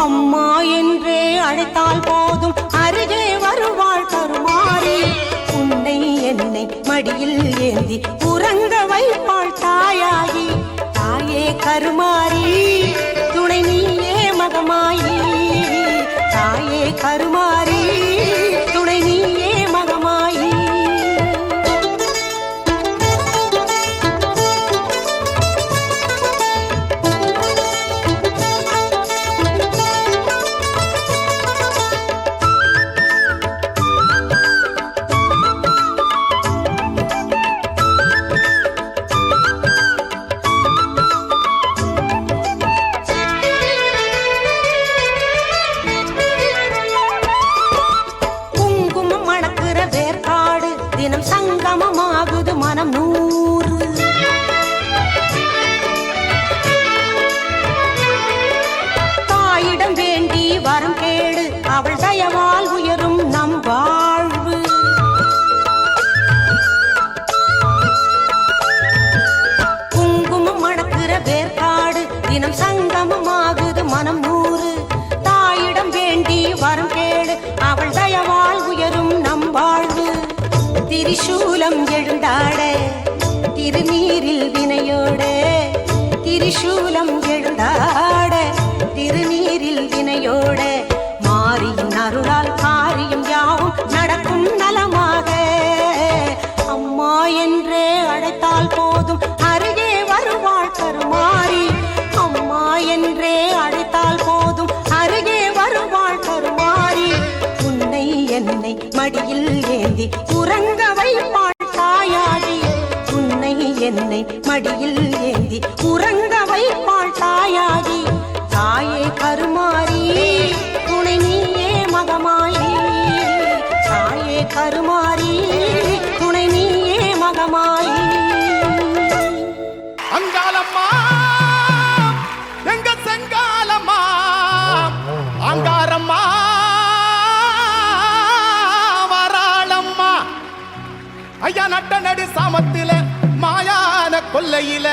அம்மா என்றே அழைத்தால் போதும் அருகே வருவாள் கருமாறி உன்னை என்னை மடியில் ஏந்தி உறங்க வைப்பாள் தாயாகி தாயே கருமாறி துணை நீயே மகமாயி தாயே கருமாறி துணை நீயே மகமாயி தினம் சங்கமமாகுது மனம் 100 தாயிடம் வேண்டி வரம் கேடு அவள் தயவால் உயரும் நம் வாழ்வு குங்குமம் மணக்கிற வேர்க்காடு தினம் சங்கமமாகுது மனம் 100 தாயிடம் வேண்டி வரம் கேடு அவள் தயவால் உயரும் நம் வாழ்வு திரிசூலம் எழுந்தாட திருநீரில் வினையோட திரிசூலம் எழுந்தாட திருநீரில் வினையோட மாரியின் அருளால் காரியம் யாவும் நடக்கும் நலமாக அம்மா என்றே அழைத்தால் போதும் அருகே வருவாள் கருமாறி அம்மா என்றே அழைத்தால் போதும் அருகே வருவாள் கருமாறி உன்னை என்னை மடியில் ஏந்தி உறங்க வைப்பாள் தாயாகி உன்னை என்னை மடியில் ஏந்தி உறங்க வைப்பாள் தாயாகி தாயே கருமாறி துணை நீயே மகமாயி தாயே கருமாறி துணை நீயே மகமாயி அங்காளம்மா எங்க செங்காலம்மா அங்காரம்மா ஐயா நட்ட நடு சாமத்தில மாயான கொல்லையில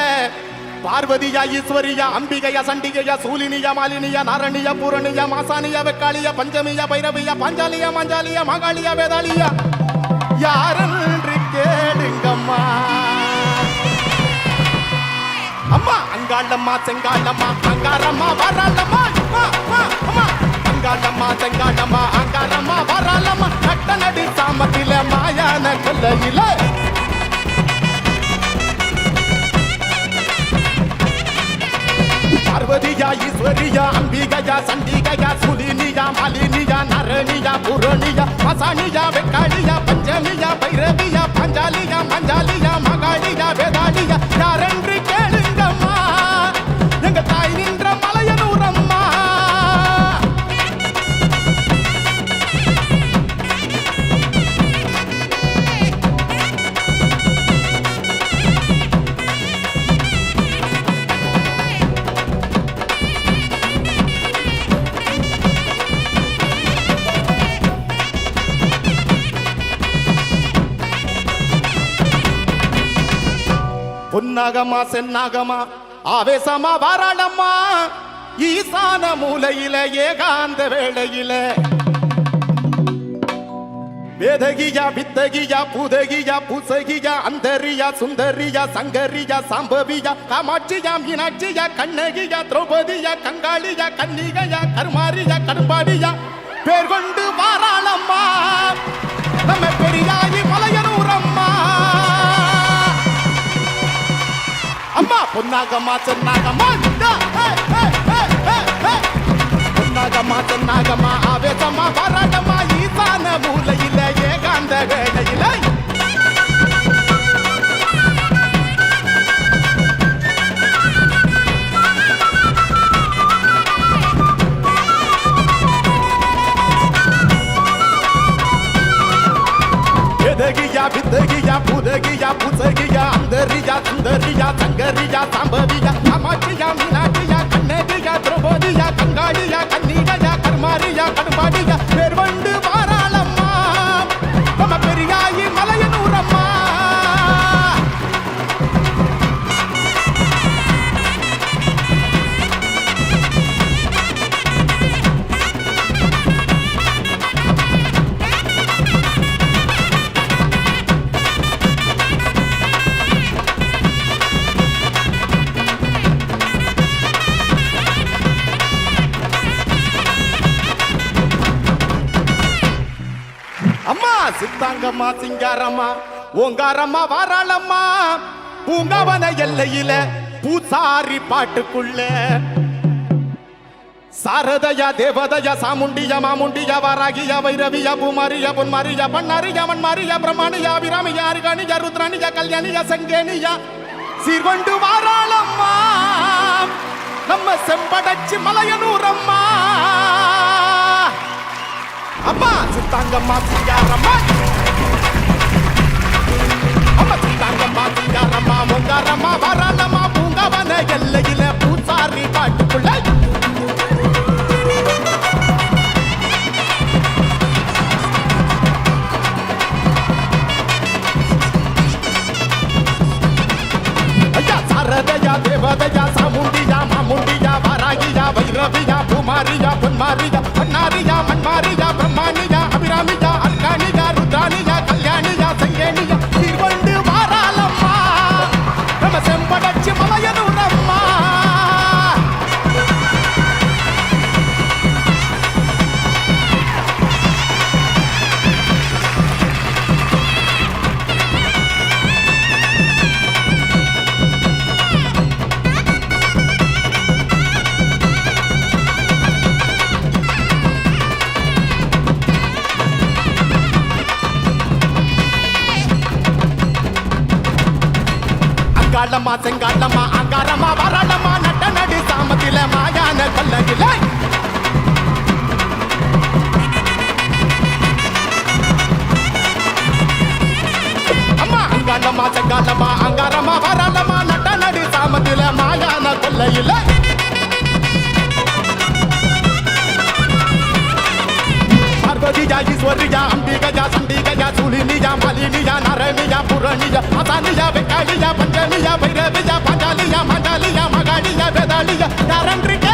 பார்வதியா ஈஸ்வரியா அம்பிகையா சண்டிகையா சூலினியா மாலினியா நாரணியா பூரணியா மாசானியா வெக்காளியா பஞ்சமியா பைரவியா பாஞ்சாலியா மாஞ்சாலியா மகாளியா வேதாளியா யாரென்று கேளுங்கம்மா அம்மா அங்காளம்மா செங்காளம்மா அங்காரம்மா வராளம்மா அம்மா அங்காளம்மா செங்காளம்மா அங்காரம்மா வராளம்மா நட்ட நடு சாமத்தில மாயான கொல்லையில பார்வதியா ஈஸ்வரியா அம்பிகையா சண்டிகையா சுலினியா மாலினியா நரணியா புரணியா மசானியா வெக்காளியா பஞ்சமியா பைரவியா பாஞ்சாலியா மஞ்சாலியா மகாளியா வேதாளியா யாரென்று கேளுங்கம்மா எங்க தாய் நின்ற மலையனூரம்மா பொன்னாகமா சென்னாகமா ஆவேசமா வாராளம்மா ஈசான மூலையில ஏகாந்த வேளையில வேதகியா வித்தகியா பூதகியா பூசகியா அந்தரியா சுந்தரியா சங்கரியா சாம்பவியா காமாட்சியா மீனாட்சியா கண்ணகியா திரௌபதியா கங்காளியா கன்னிகையா கருமாரியா கடும்பாடியா பேர் கொண்டு வாராளம்மா நம்ம பெரியாயி மலையனூரம்மா அம்மா பொன்னாகமா சென்னாகமா பொன்னாகமா சென்னாகமா ஆவேசமா வாராளம்மா ஈசான மூலையில ஏகாந்த வேளையில வாசகியா பூசகியா அந்தரியா சுந்தரியா சங்கரியா சாம்பவியா காமாட்சியா மீனாட்சியா கண்ணகியா திரௌபதியா கங்காளியா கன்னிகையா கர்மாரியா கடுமாடியா பேர் வண்டு வாராளம்மா நம்ம பெரியாயி மலையனூரம்மா. அம்மா சித்தாங்கம்மா சிங்காரம்மா ஓங்காரம்மா வாராளம்மா பூங்காவன எல்லையில பூசாரி பாட்டுக்குள்ள சாரதயா தேவதயா சாமுண்டியா மாமுண்டியா வாராகியா வைரவியா பூமாரியா பொன்மாரியா பண்ணாரியா மண்மாரியா பிரம்மாணியா அபிராமியா அருகாணியா ருத்ராணியா கல்யாணியா சங்கேனியா சீர்கொண்டு வாராளம்மா நம்ம செம்படச்சி மலையனூரம்மா. அம்மா சித்தாங்கம்மா சிங்காரம்மா அம்மா சித்தாங்கம்மா சிங்காரம்மா பொங்காரம்மா வாராளம்மா பூங்காவன எல்லையில பூசாரி பாட்டுக்குள்ள ஐயா சாரதயா தேவதயா சாமுண்டியா மாமுண்டியா வாராகியா வைரவியா பூமாரியா பொன்மாரியா பண்ணாரியா மண்மாரியா பிரம்மாணியா அபிராமியா அர்காணியா ருத்ராணியா கல்யாணியா சங்கேணியா திருவண்டு வாராளம்மா நம்ம செம்படச்சி மலையனூரம்மா. அங்காளம்மா செங்காளம்மா அங்காரம்மா வாராளம்மா நட்ட நடு சாமத்தில மாயான கொல்லகில அம்மா அங்காளம்மா செங்காளம்மா அங்காரம்மா வாராளம்மா நட்ட நடு சாமத்தில மாயான கொல்லையில பார்வதியா ஈஸ்வரியா அம்பிகையா சண்டிகையா சூலினியா மலினியா நரணியா புரணியா அசானியா வெக்காளியா பஞ்சமியா வைரவியா பாஞ்சாலியா மண்டாலியா மகாளியா வேதாளியா யாரன்றியா